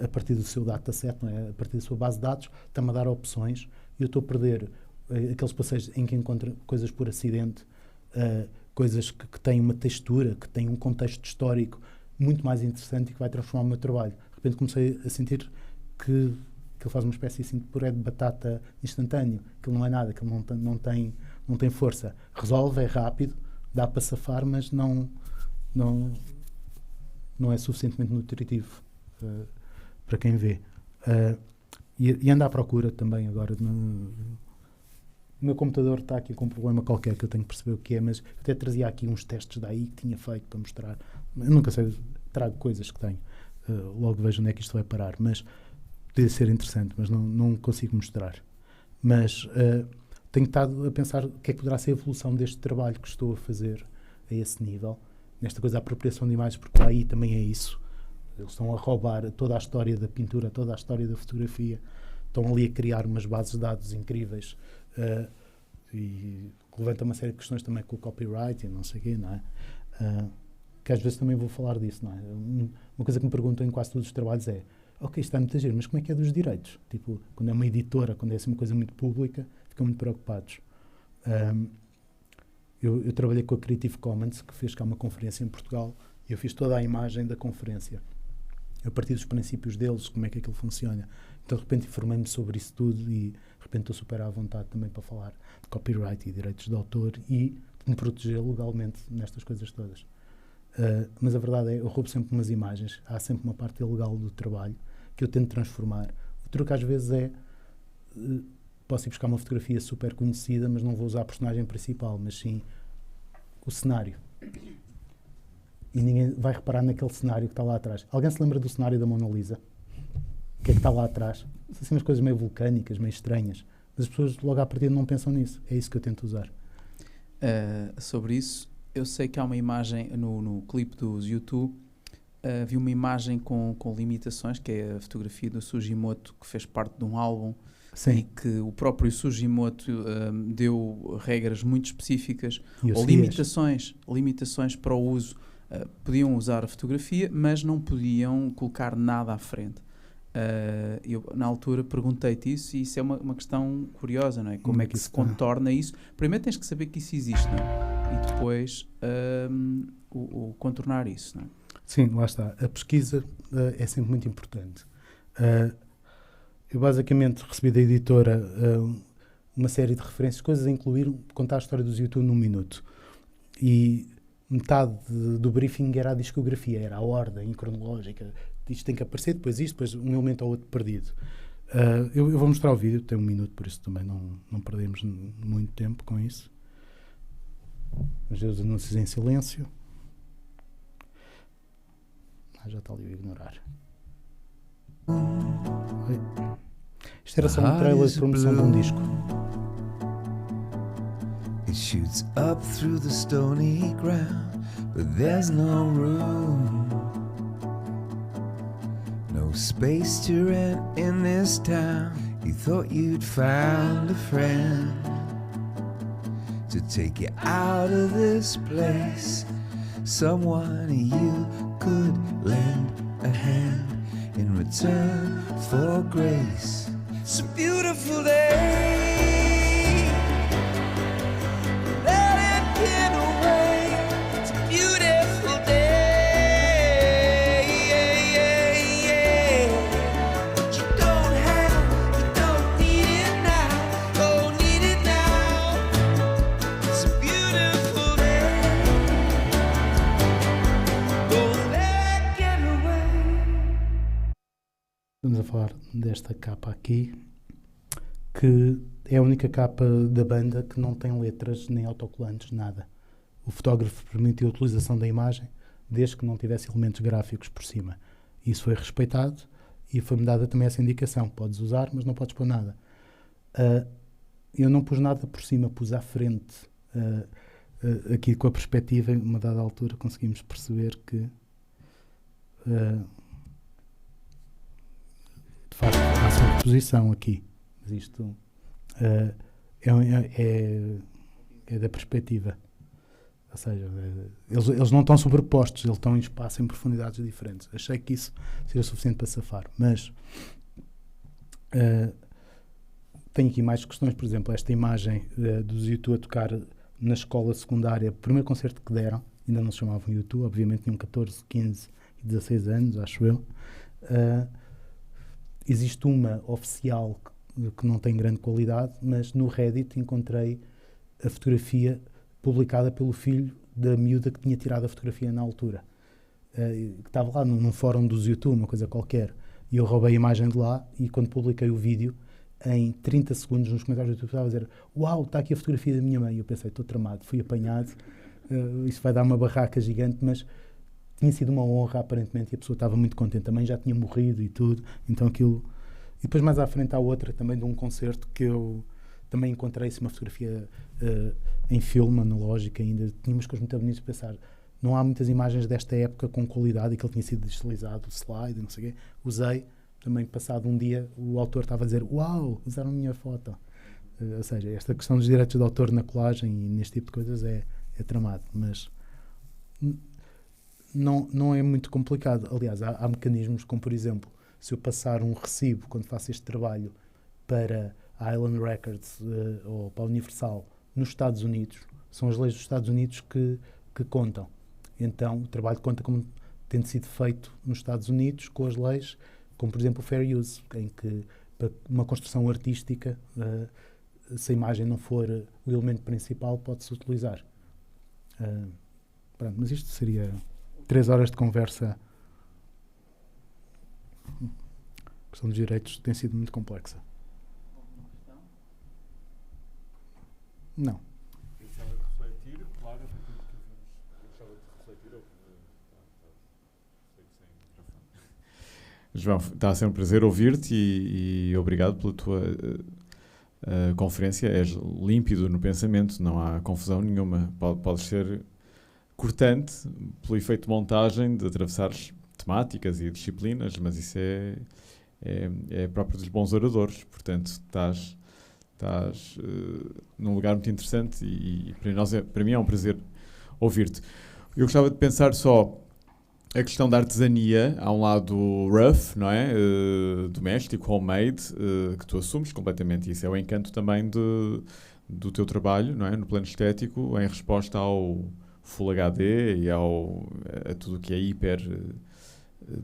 a partir do seu dataset, não é? A partir da sua base de dados, está-me a dar opções e eu estou a perder aqueles passeios em que encontro coisas por acidente, coisas que têm uma textura, que têm um contexto histórico muito mais interessante e que vai transformar o meu trabalho. De repente comecei a sentir que ele faz uma espécie assim de puré de batata instantâneo, que não é nada, que não tem força. Resolve, é rápido, dá para safar, mas não é suficientemente nutritivo para quem vê. E anda à procura também agora. O meu computador está aqui com um problema qualquer que eu tenho que perceber o que é, mas até trazia aqui uns testes daí que tinha feito para mostrar. Eu nunca sei, trago coisas que tenho. Logo vejo onde é que isto vai parar, mas podia ser interessante, mas não consigo mostrar. Mas tenho estado a pensar o que é que poderá ser a evolução deste trabalho que estou a fazer a esse nível, nesta coisa da apropriação de imagens, porque aí também é isso. Eles estão a roubar toda a história da pintura, toda a história da fotografia, estão ali a criar umas bases de dados incríveis e levanta uma série de questões também com o copyright e não sei o quê, não é? Que às vezes também vou falar disso, não é? Uma coisa que me perguntam em quase todos os trabalhos é: ok, isto está muito a giro, mas como é que é dos direitos? Tipo, quando é uma editora, quando é assim uma coisa muito pública, ficam muito preocupados. Eu trabalhei com a Creative Commons, que fez cá uma conferência em Portugal, e eu fiz toda a imagem da conferência. A partir dos princípios deles, como é que aquilo funciona. Então, de repente, informei-me sobre isso tudo e, de repente, estou super à vontade também para falar de copyright e direitos de autor e de me proteger legalmente nestas coisas todas. Mas a verdade é, eu roubo sempre umas imagens, há sempre uma parte ilegal do trabalho que eu tento transformar. O truque às vezes é, posso ir buscar uma fotografia super conhecida, mas não vou usar a personagem principal, mas sim o cenário. e ninguém vai reparar naquele cenário que está lá atrás. Alguém se lembra do cenário da Mona Lisa? O que é que está lá atrás? São assim umas coisas meio vulcânicas, meio estranhas. Mas as pessoas logo à partida não pensam nisso. É isso que eu tento usar. Sobre isso, eu sei que há uma imagem no clipe dos YouTube, vi uma imagem com limitações, que é a fotografia do Sugimoto, que fez parte de um álbum, e Sim. que o próprio Sugimoto deu regras muito específicas, E eu ou segui-as. limitações para o uso. Podiam usar a fotografia, mas não podiam colocar nada à frente. Eu, na altura, perguntei-te isso, e isso é uma questão curiosa, não é? Como é que se contorna isso? Primeiro tens que saber que isso existe, não é? E depois o contornar isso, não é? Sim, lá está. A pesquisa é sempre muito importante. Eu basicamente recebi da editora uma série de referências, coisas a incluir, contar a história dos YouTube num minuto. E metade do briefing era a discografia, era a ordem cronológica. Isto tem que aparecer, depois isto, depois um elemento ou outro perdido. Eu vou mostrar o vídeo, tem 1 minuto, por isso também não perdemos muito tempo com isso. Vamos ver os anúncios em silêncio. Já está ali o ignorar. Oi. Isto era só um trailer de promoção de um disco. It shoots up through the stony ground, but there's no room, no space to rent in this town. You thought you'd found a friend to take you out of this place, someone you could lend a hand in return for grace. It's a beautiful day, let it get away. It's a beautiful day, but you don't need it now, don't need it now. It's a beautiful day, don't let it get away. Estamos a falar desta capa aqui, que é a única capa da banda que não tem letras nem autocolantes, nada. O fotógrafo permitiu a utilização da imagem desde que não tivesse elementos gráficos por cima. Isso foi respeitado e foi-me dada também essa indicação. Podes usar, mas não podes pôr nada. Eu não pus nada por cima, pus à frente. Aqui com a perspectiva, em uma dada altura, conseguimos perceber que de facto há sobreposição aqui. Mas isto é da perspectiva. Ou seja, eles não estão sobrepostos, eles estão em espaço em profundidades diferentes. Achei que isso seria suficiente para safar. Mas tenho aqui mais questões. Por exemplo, esta imagem dos YouTube a tocar na escola secundária, o primeiro concerto que deram, ainda não se chamavam YouTube, obviamente tinham 14, 15 e 16 anos, acho eu. Existe uma oficial que não tem grande qualidade, mas no Reddit encontrei a fotografia publicada pelo filho da miúda que tinha tirado a fotografia na altura. Que estava lá num fórum dos YouTube, uma coisa qualquer. E eu roubei a imagem de lá e quando publiquei o vídeo, em 30 segundos nos comentários do YouTube estava a dizer: uau, está aqui a fotografia da minha mãe. E eu pensei, estou tramado, fui apanhado, isso vai dar uma barraca gigante, mas tinha sido uma honra aparentemente e a pessoa estava muito contente. Também já tinha morrido e tudo, então aquilo... E depois mais à frente há outra também de um concerto que eu também encontrei-se uma fotografia em filme, analógica ainda. Tinha umas coisas muito bonitas para pensar. Não há muitas imagens desta época com qualidade e que ele tinha sido digitalizado, o slide, não sei o quê. Usei, também passado um dia, o autor estava a dizer: uau, usaram a minha foto. Ou seja, esta questão dos direitos de autor na colagem e neste tipo de coisas é tramado, mas não é muito complicado. Aliás, há mecanismos como, por exemplo, se eu passar um recibo quando faço este trabalho para a Island Records ou para a Universal nos Estados Unidos, são as leis dos Estados Unidos que contam. Então, o trabalho conta como tendo sido feito nos Estados Unidos com as leis, como por exemplo o Fair Use, em que para uma construção artística, se a imagem não for o elemento principal, pode-se utilizar. Pronto, mas isto seria 3 horas de conversa. A questão dos direitos tem sido muito complexa. Não. Eu gostava de refletir, claro, eu gostava de refletir João, está a ser um prazer ouvir-te e obrigado pela tua conferência. És límpido no pensamento, não há confusão nenhuma. Podes ser cortante pelo efeito de montagem, de atravessares temáticas e disciplinas, mas isso é próprio dos bons oradores. Portanto, estás num lugar muito interessante e para mim é um prazer ouvir-te. Eu gostava de pensar só a questão da artesania. Há um lado rough, não é? Doméstico, homemade, que tu assumes completamente. Isso é o encanto também do teu trabalho, não é? No plano estético, em resposta ao Full HD e a tudo o que é hiper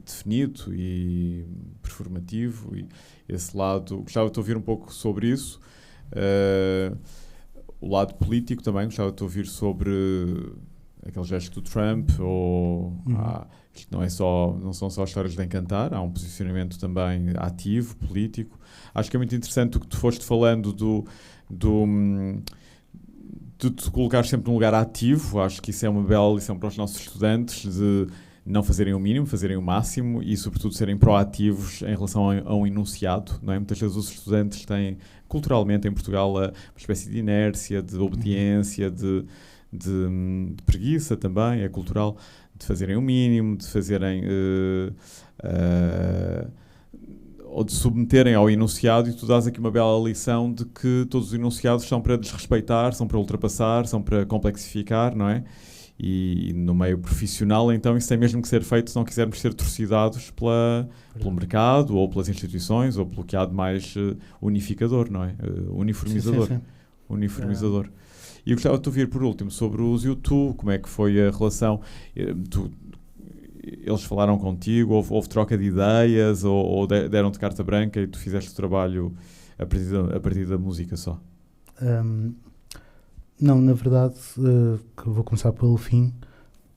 definido e performativo. E esse lado, gostava de te ouvir um pouco sobre isso. O lado político também, gostava de te ouvir sobre aquele gesto do Trump, ou isto não são só histórias de encantar, há um posicionamento também ativo, político. Acho que é muito interessante o que tu foste falando de te colocar sempre num lugar ativo. Acho que isso é uma bela lição para os nossos estudantes, de não fazerem o mínimo, fazerem o máximo e, sobretudo, serem proativos em relação a um enunciado, não é? Muitas vezes os estudantes têm, culturalmente, em Portugal, uma espécie de inércia, de obediência, de preguiça também, é cultural, de fazerem o mínimo, de fazerem ou de submeterem ao enunciado, e tu dás aqui uma bela lição de que todos os enunciados são para desrespeitar, são para ultrapassar, são para complexificar, não é? E no meio profissional, então, isso tem mesmo que ser feito se não quisermos ser torcidados pelo mercado, ou pelas instituições, ou pelo que há de mais unificador, não é? Uniformizador. Sim. Uniformizador. E eu gostava de te ouvir, por último, sobre os YouTube, como é que foi a relação. Eles falaram contigo, houve troca de ideias, ou deram-te carta branca e tu fizeste o trabalho a partir da música só? Não, na verdade, que eu vou começar pelo fim.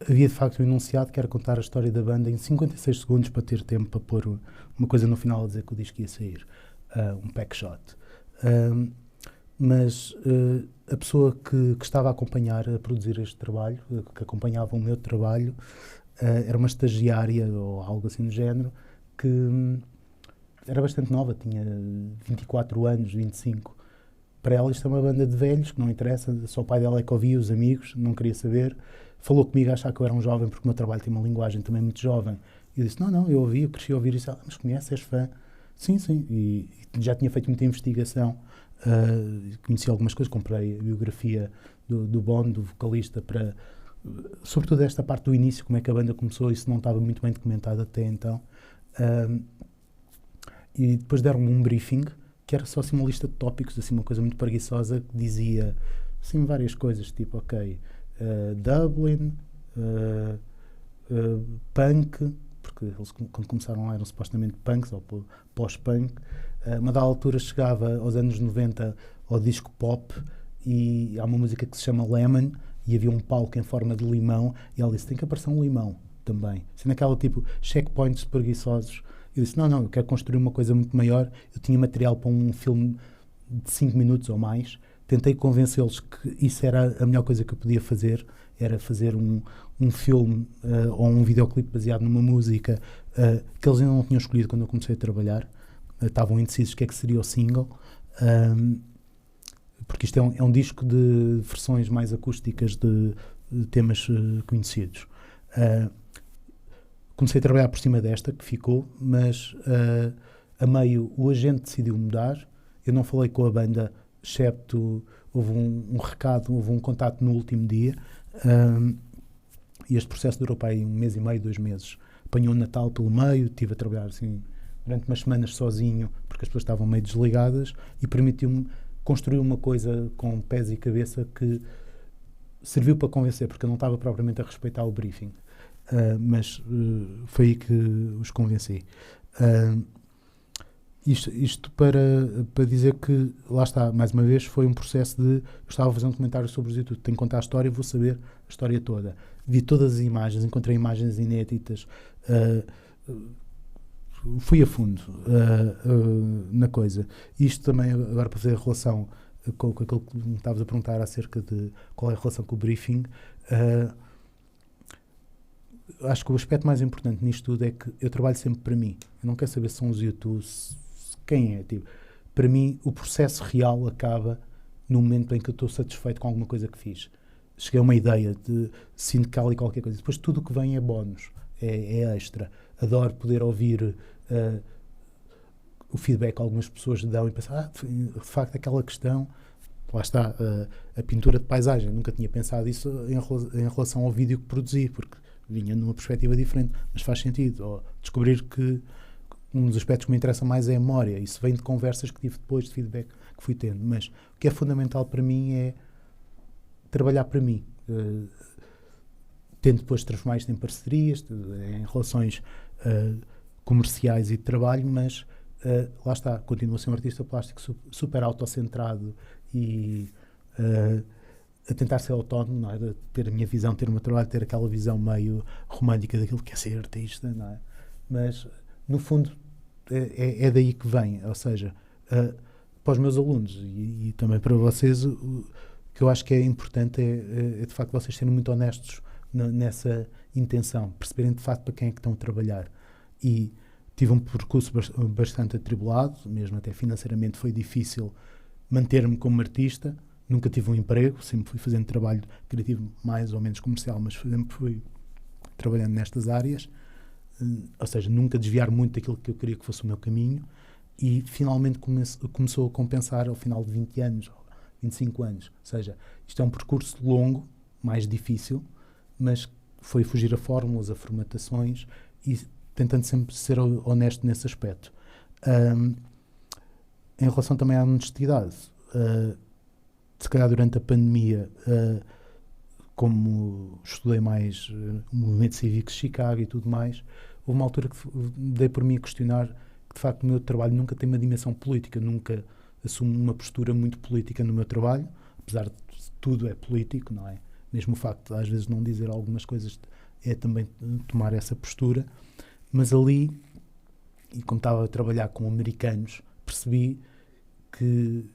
Havia de facto um enunciado que era contar a história da banda em 56 segundos para ter tempo para pôr uma coisa no final a dizer que o disco ia sair. Um pack shot. Mas a pessoa que estava a acompanhar, a produzir este trabalho, que acompanhava o meu trabalho, era uma estagiária ou algo assim do género, que era bastante nova, tinha 24 anos, 25. Para ela isto é uma banda de velhos, que não interessa, só o pai dela é que ouvia, os amigos, não queria saber. Falou comigo a achar que eu era um jovem, porque o meu trabalho tem uma linguagem também muito jovem. E eu disse, não, eu ouvi, eu cresci a ouvir isso. Ela, mas conheces, és fã? Sim. E já tinha feito muita investigação, conheci algumas coisas, comprei a biografia do Bono, do vocalista, para, sobretudo esta parte do início, como é que a banda começou, isso não estava muito bem documentado até então. E depois deram-me um briefing, que era só assim uma lista de tópicos, assim uma coisa muito preguiçosa, que dizia assim várias coisas, tipo, Dublin, punk, porque eles quando começaram lá eram supostamente punks, ou pós-punk. Uma da altura chegava aos anos 90 ao disco pop, e há uma música que se chama Lemon, e havia um palco em forma de limão, e ela disse, tem que aparecer um limão também. Sendo aquela tipo, checkpoints preguiçosos. Eu disse, não, eu quero construir uma coisa muito maior. Eu tinha material para um filme de 5 minutos ou mais. Tentei convencê-los que isso era a melhor coisa que eu podia fazer, era fazer um filme ou um videoclipe baseado numa música que eles ainda não tinham escolhido quando eu comecei a trabalhar. Estavam indecisos o que é que seria o single, porque isto é um disco de versões mais acústicas de temas conhecidos. Comecei a trabalhar por cima desta, que ficou, mas a meio o agente decidiu mudar. Eu não falei com a banda, excepto houve um recado, houve um contato no último dia, e este processo durou para aí 1 mês e meio, 2 meses. Apanhou o Natal pelo meio, estive a trabalhar assim durante umas semanas sozinho, porque as pessoas estavam meio desligadas, e permitiu-me construir uma coisa com pés e cabeça que serviu para convencer, porque eu não estava propriamente a respeitar o briefing. Mas foi aí que os convenci. Isto para dizer que, lá está, mais uma vez, foi um processo de... Eu estava a fazer um comentário sobre os YouTube, tenho que contar a história, vou saber a história toda. Vi todas as imagens, encontrei imagens inéditas, fui a fundo na coisa. Isto também, agora para fazer a relação com aquilo que me estavas a perguntar acerca de qual é a relação com o briefing... acho que o aspecto mais importante nisto tudo é que eu trabalho sempre para mim. Eu não quero saber se são os YouTube, quem é. Tipo, para mim, o processo real acaba no momento em que eu estou satisfeito com alguma coisa que fiz. Cheguei a uma ideia de sinto que há ali qualquer coisa. Depois tudo o que vem é bónus, é extra. Adoro poder ouvir o feedback que algumas pessoas dão e pensar, de facto, aquela questão, lá está, a pintura de paisagem. Nunca tinha pensado isso em relação ao vídeo que produzi, porque vinha numa perspectiva diferente, mas faz sentido. Ou descobrir que um dos aspectos que me interessa mais é a memória. Isso vem de conversas que tive depois, de feedback que fui tendo. Mas o que é fundamental para mim é trabalhar para mim. Tento depois transformar isto em parcerias, em relações comerciais e de trabalho, mas lá está, continuo a ser um artista plástico super autocentrado e a tentar ser autónomo, não é? De ter a minha visão, ter o meu trabalho, ter aquela visão meio romântica daquilo que é ser artista, não é? Mas, no fundo, é daí que vem, ou seja, para os meus alunos e também para vocês, o que eu acho que é importante é de facto vocês serem muito honestos nessa intenção, perceberem de facto para quem é que estão a trabalhar. E tive um percurso bastante atribulado, mesmo até financeiramente foi difícil manter-me como artista, nunca tive um emprego, sempre fui fazendo trabalho criativo mais ou menos comercial, mas sempre fui trabalhando nestas áreas, ou seja, nunca desviar muito daquilo que eu queria que fosse o meu caminho, e finalmente começou a compensar ao final de 20 anos, 25 anos, ou seja, isto é um percurso longo, mais difícil, mas foi fugir a fórmulas, a formatações e tentando sempre ser honesto nesse aspecto. Em relação também à honestidade, se calhar durante a pandemia, como estudei mais o movimento cívico de Chicago e tudo mais, houve uma altura que dei por mim a questionar que de facto o meu trabalho nunca tem uma dimensão política, nunca assumo uma postura muito política no meu trabalho, apesar de tudo é político, não é? Mesmo o facto de às vezes não dizer algumas coisas é também tomar essa postura, mas ali, e como estava a trabalhar com americanos, percebi que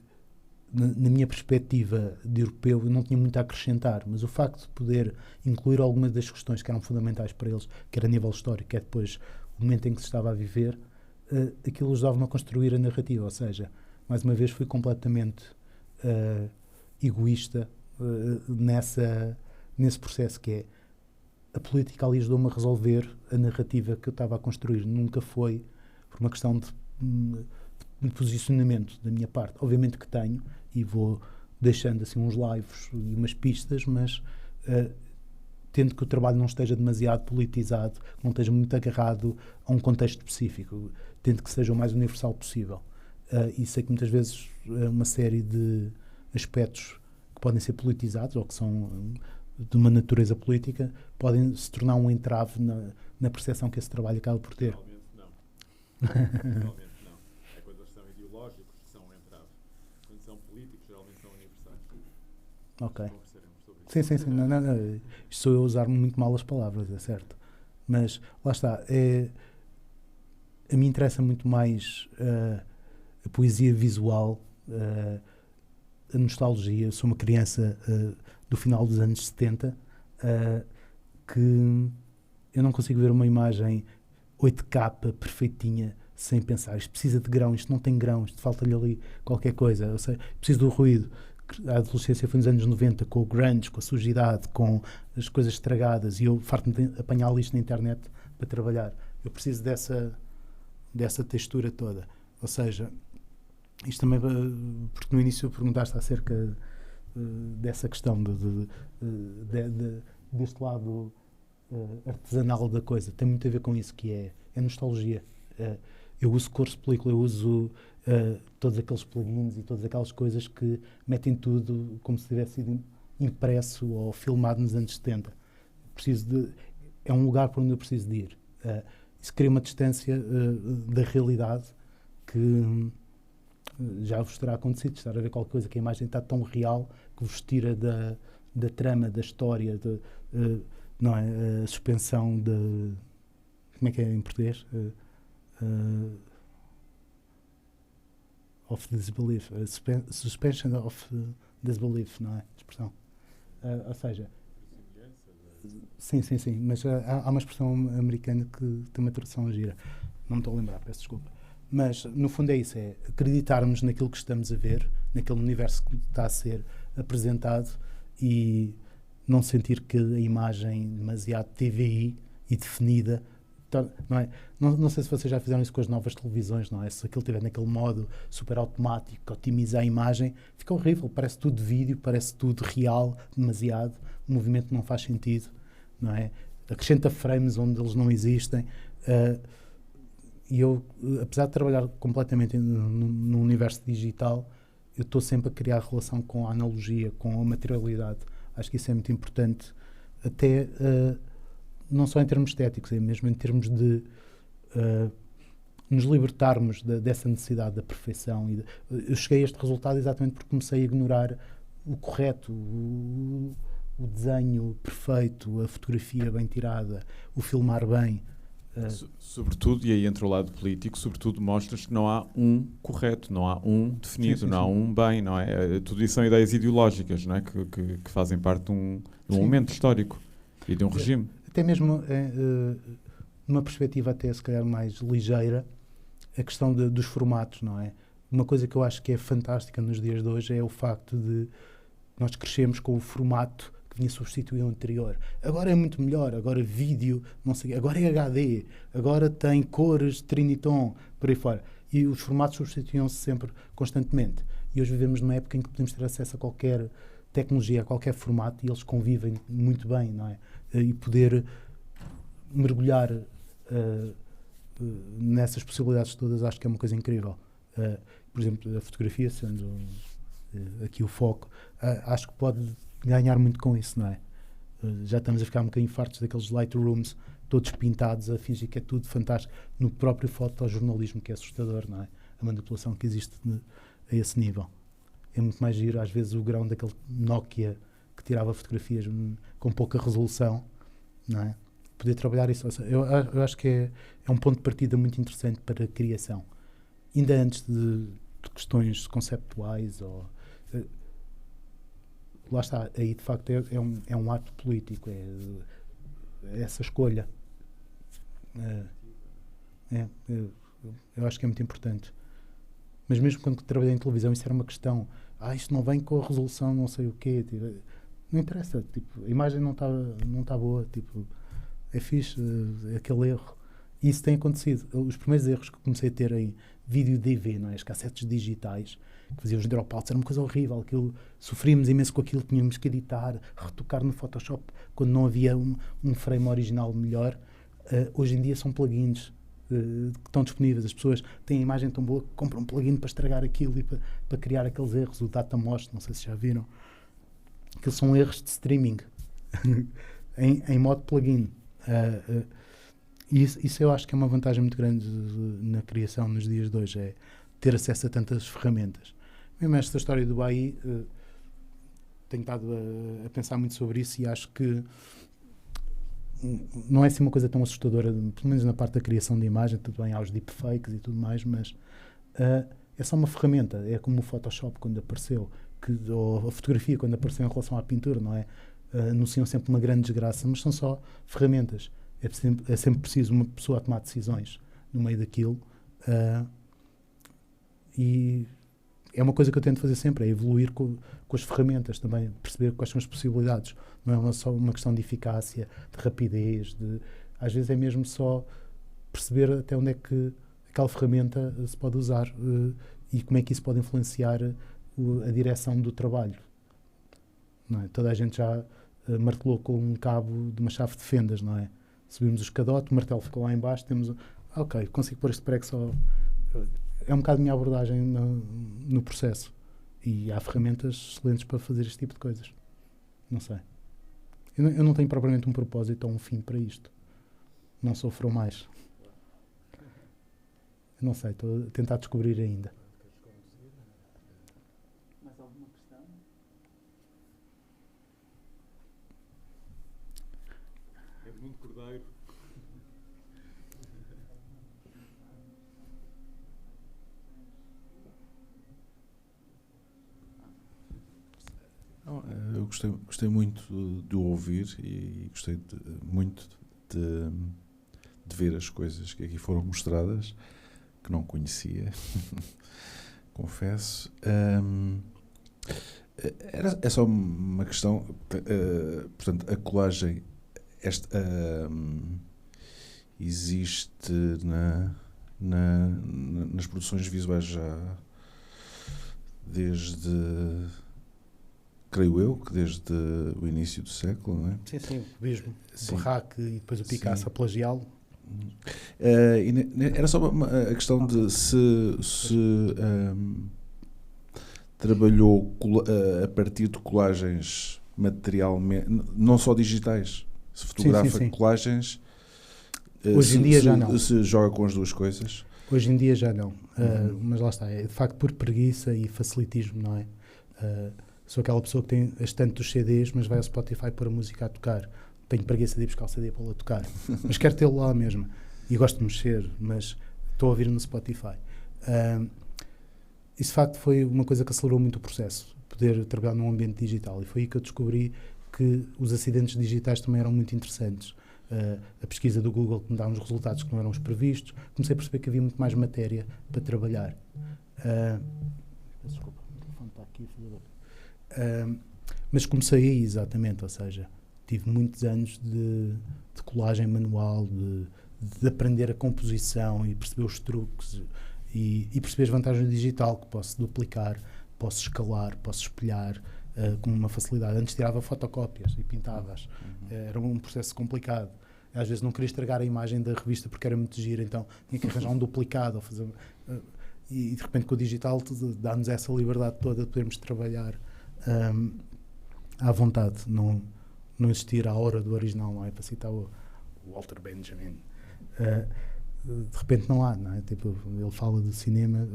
na minha perspectiva de europeu eu não tinha muito a acrescentar, mas o facto de poder incluir algumas das questões que eram fundamentais para eles, quer a nível histórico, quer depois o momento em que se estava a viver, aquilo ajudava-me a construir a narrativa, ou seja, mais uma vez fui completamente egoísta nesse processo, que é a política ali ajudou-me a resolver a narrativa que eu estava a construir, nunca foi por uma questão de posicionamento da minha parte. Obviamente que tenho, e vou deixando assim uns lives e umas pistas, mas tendo que o trabalho não esteja demasiado politizado, não esteja muito agarrado a um contexto específico, tendo que seja o mais universal possível. E sei que muitas vezes uma série de aspectos que podem ser politizados ou que são de uma natureza política podem se tornar um entrave na percepção que esse trabalho acaba por ter. Realmente não. Realmente não. É quando eles são ideológicos que são um entrave. Quando são políticos, geralmente são universais. Ok. Conversaremos sobre isso. Sim. Não. Isto sou eu a usar muito mal as palavras, é certo. Mas, lá está. A mim interessa muito mais a poesia visual, a nostalgia. Eu sou uma criança do final dos anos 70, que eu não consigo ver uma imagem 8K perfeitinha sem pensar, isto precisa de grão, isto não tem grão, isto falta-lhe ali qualquer coisa, eu sei, preciso do ruído. A adolescência foi nos anos 90, com o grunge, com a sujidade, com as coisas estragadas, e eu farto-me de apanhar isto na internet para trabalhar. Eu preciso dessa textura toda. Ou seja, isto também, porque no início perguntaste acerca dessa questão deste lado artesanal da coisa, tem muito a ver com isso, que é nostalgia. Eu uso cores de película, eu uso todos aqueles plugins e todas aquelas coisas que metem tudo como se tivesse sido impresso ou filmado nos anos 70. É um lugar para onde eu preciso de ir. Isso cria uma distância da realidade que já vos terá acontecido, estar a ver qualquer coisa que a imagem está tão real que vos tira da trama, da história, não é? A suspensão de... Como é que é em português? Of disbelief. Suspension of disbelief, não é? Expressão. Ou seja, Sim, sim, sim, mas há uma expressão americana que tem uma tradução gira. Não me estou a lembrar, peço desculpa. Mas, no fundo, é isso: é acreditarmos naquilo que estamos a ver, naquele universo que está a ser apresentado e não sentir que a imagem demasiado TVI e definida. Não é? Não sei se vocês já fizeram isso com as novas televisões, não é? Se aquilo estiver naquele modo super automático, que otimiza a imagem, fica horrível, parece tudo vídeo, parece tudo real, demasiado, o movimento não faz sentido, não é? Acrescenta frames onde eles não existem. E eu, apesar de trabalhar completamente no universo digital, eu estou sempre a criar relação com a analogia, com a materialidade. Acho que isso é muito importante, até não só em termos estéticos, é mesmo em termos de nos libertarmos dessa necessidade da perfeição. Eu cheguei a este resultado exatamente porque comecei a ignorar o correto, o desenho perfeito, a fotografia bem tirada, o filmar bem. Sobretudo, e aí entra o lado político, sobretudo mostras que não há um correto, não há um definido, sim, sim, não há um bem, não é? Tudo isso são ideias ideológicas, não é? Que fazem parte de um momento histórico e de um regime. Até mesmo, numa perspectiva até se calhar mais ligeira, a questão dos formatos, não é? Uma coisa que eu acho que é fantástica nos dias de hoje é o facto de nós crescemos com o formato que vinha substituir o anterior. Agora é muito melhor, agora vídeo, não sei, agora é HD, agora tem cores, trinitom, por aí fora. E os formatos substituíam-se sempre, constantemente. E hoje vivemos numa época em que podemos ter acesso a qualquer tecnologia, a qualquer formato, e eles convivem muito bem, não é? E poder mergulhar nessas possibilidades todas, acho que é uma coisa incrível. Por exemplo, a fotografia, sendo aqui o foco, acho que pode ganhar muito com isso, não é? Já estamos a ficar um bocadinho fartos daqueles Lightrooms todos pintados a fingir que é tudo fantástico, no próprio fotojornalismo, que é assustador, não é? A manipulação que existe a esse nível. É muito mais giro, às vezes, o grão daquele Nokia que tirava fotografias com pouca resolução, não é? Poder trabalhar isso. Eu acho que é um ponto de partida muito interessante para a criação. Ainda antes de questões conceptuais ou... lá está, aí de facto é um ato político, é essa escolha. Eu acho que é muito importante. Mas mesmo quando trabalhei em televisão, isso era uma questão. Isto não vem com a resolução, não sei o quê. Tipo, não interessa, tipo, a imagem não está boa, tipo, é fixe, aquele erro. E isso tem acontecido. Os primeiros erros que comecei a ter em vídeo DV, não é? As cassetes digitais, que faziam os dropouts, era uma coisa horrível. Aquilo, sofríamos imenso com aquilo, tínhamos que editar, retocar no Photoshop, quando não havia um frame original melhor. Hoje em dia são plugins que estão disponíveis. As pessoas têm a imagem tão boa que compram um plugin para estragar aquilo e para criar aqueles erros. O Datamost, não sei se já viram. Aqueles são erros de streaming em modo plugin. Isso eu acho que é uma vantagem muito grande na criação nos dias de hoje, é ter acesso a tantas ferramentas. Mesmo esta história do Bahia, tenho estado a pensar muito sobre isso e acho que não é assim uma coisa tão assustadora, pelo menos na parte da criação de imagem. Tudo bem, há os deepfakes e tudo mais, mas é só uma ferramenta. É como o Photoshop quando apareceu, ou a fotografia quando apareceu em relação à pintura, não é? Anunciam sempre uma grande desgraça, mas são só ferramentas. É sempre preciso uma pessoa a tomar decisões no meio daquilo. E é uma coisa que eu tento fazer sempre, é evoluir com as ferramentas também, perceber quais são as possibilidades. Não é só uma questão de eficácia, de rapidez, às vezes é mesmo só perceber até onde é que aquela ferramenta se pode usar e como é que isso pode influenciar a direção do trabalho. Não é? Toda a gente já martelou com um cabo de uma chave de fendas, não é? Subimos o escadote, o martelo ficou lá em baixo, temos... ok, consigo pôr este prego só... É um bocado a minha abordagem no processo. E há ferramentas excelentes para fazer este tipo de coisas. Não sei. Eu não tenho propriamente um propósito ou um fim para isto. Não sofro mais. Eu não sei, estou a tentar descobrir ainda. Mais alguma questão? Edmundo Cordeiro. Eu gostei muito de o ouvir e gostei muito de ver as coisas que aqui foram mostradas, que não conhecia, confesso. É só uma questão, portanto, a colagem existe nas produções visuais já desde, creio eu, que desde o início do século, não é? Sim, mesmo. O Braque e depois o Picasso a plagiá-lo. Era só a questão de se trabalhou a partir de colagens materialmente, não só digitais, se fotografa colagens. Hoje em dia já não. Se joga com as duas coisas. Hoje em dia já não. Mas lá está, é de facto por preguiça e facilitismo, não é? Sou aquela pessoa que tem a estante dos CDs, mas vai ao Spotify pôr a música a tocar. Tenho preguiça de ir buscar o CD para lá tocar. Mas quero tê-lo lá mesmo. E gosto de mexer, mas estou a ouvir no Spotify. Isso de facto foi uma coisa que acelerou muito o processo, poder trabalhar num ambiente digital. E foi aí que eu descobri que os acidentes digitais também eram muito interessantes. A pesquisa do Google que me dá uns resultados que não eram os previstos. Comecei a perceber que havia muito mais matéria para trabalhar. Desculpa, o telefone está aqui. Mas comecei aí, exatamente, ou seja, tive muitos anos de colagem manual, de aprender a composição e perceber os truques e perceber as vantagens do digital, que posso duplicar, posso escalar, posso espelhar com uma facilidade. Antes tirava fotocópias e pintava-as. Era um processo complicado. Às vezes não queria estragar a imagem da revista porque era muito gira, então tinha que arranjar um duplicado. Ou fazer, e de repente com o digital dá-nos essa liberdade toda de podermos trabalhar à vontade. Não existir a hora do original, não é? Para citar o Walter Benjamin. De repente não há, não é? Tipo, ele fala de cinema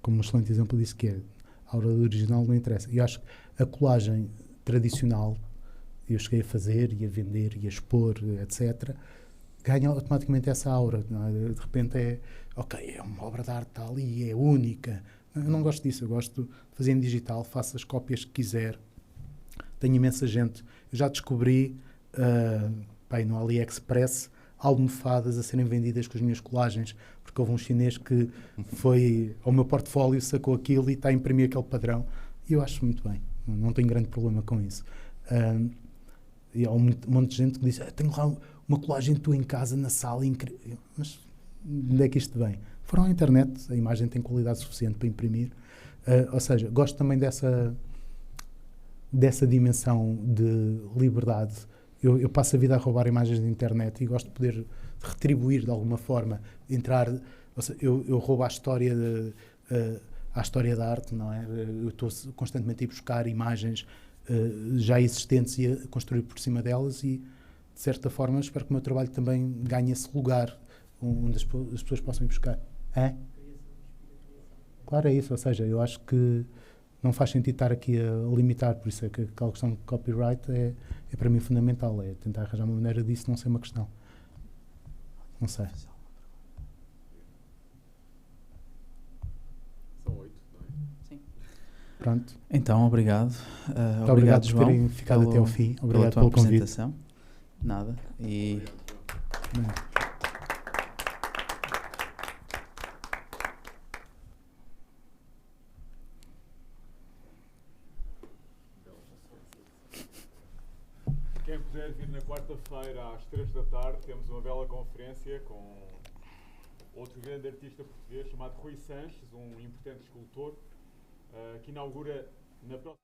como um excelente exemplo disso, que é a hora do original não interessa. E acho que a colagem tradicional, eu cheguei a fazer e a vender e a expor, etc., ganha automaticamente essa aura, não é? De repente é uma obra de arte tal e é única. Eu não gosto disso, eu gosto de fazer em digital, faço as cópias que quiser. Tenho imensa gente. Eu já descobri no AliExpress almofadas a serem vendidas com as minhas colagens, porque houve um chinês que foi ao meu portfólio, sacou aquilo e está a imprimir aquele padrão. E eu acho muito bem, não tenho grande problema com isso. E há um monte de gente que diz: tenho lá uma colagem tua em casa, na sala, incrível. Mas onde é que isto vem? Foram à internet, a imagem tem qualidade suficiente para imprimir. Ou seja, gosto também dessa dimensão de liberdade. Eu passo a vida a roubar imagens da internet e gosto de poder retribuir de alguma forma, ou seja, eu roubo a história da arte, não é? Eu estou constantemente a ir buscar imagens já existentes e a construir por cima delas e, de certa forma, espero que o meu trabalho também ganhe esse lugar onde as pessoas possam ir buscar. Claro, é isso, ou seja, eu acho que não faz sentido estar aqui a limitar, por isso é que aquela questão de copyright é para mim fundamental, é tentar arranjar uma maneira disso não ser uma questão. Não sei. São 8, não é? Sim. Pronto. Então, obrigado. Obrigado João, por terem ficado até ao fim. Obrigado pela tua pelo convite. apresentação. Nada. E... Quem puder vir na quarta-feira às 3 da tarde, temos uma bela conferência com outro grande artista português chamado Rui Sanches, um importante escultor, que inaugura na próxima...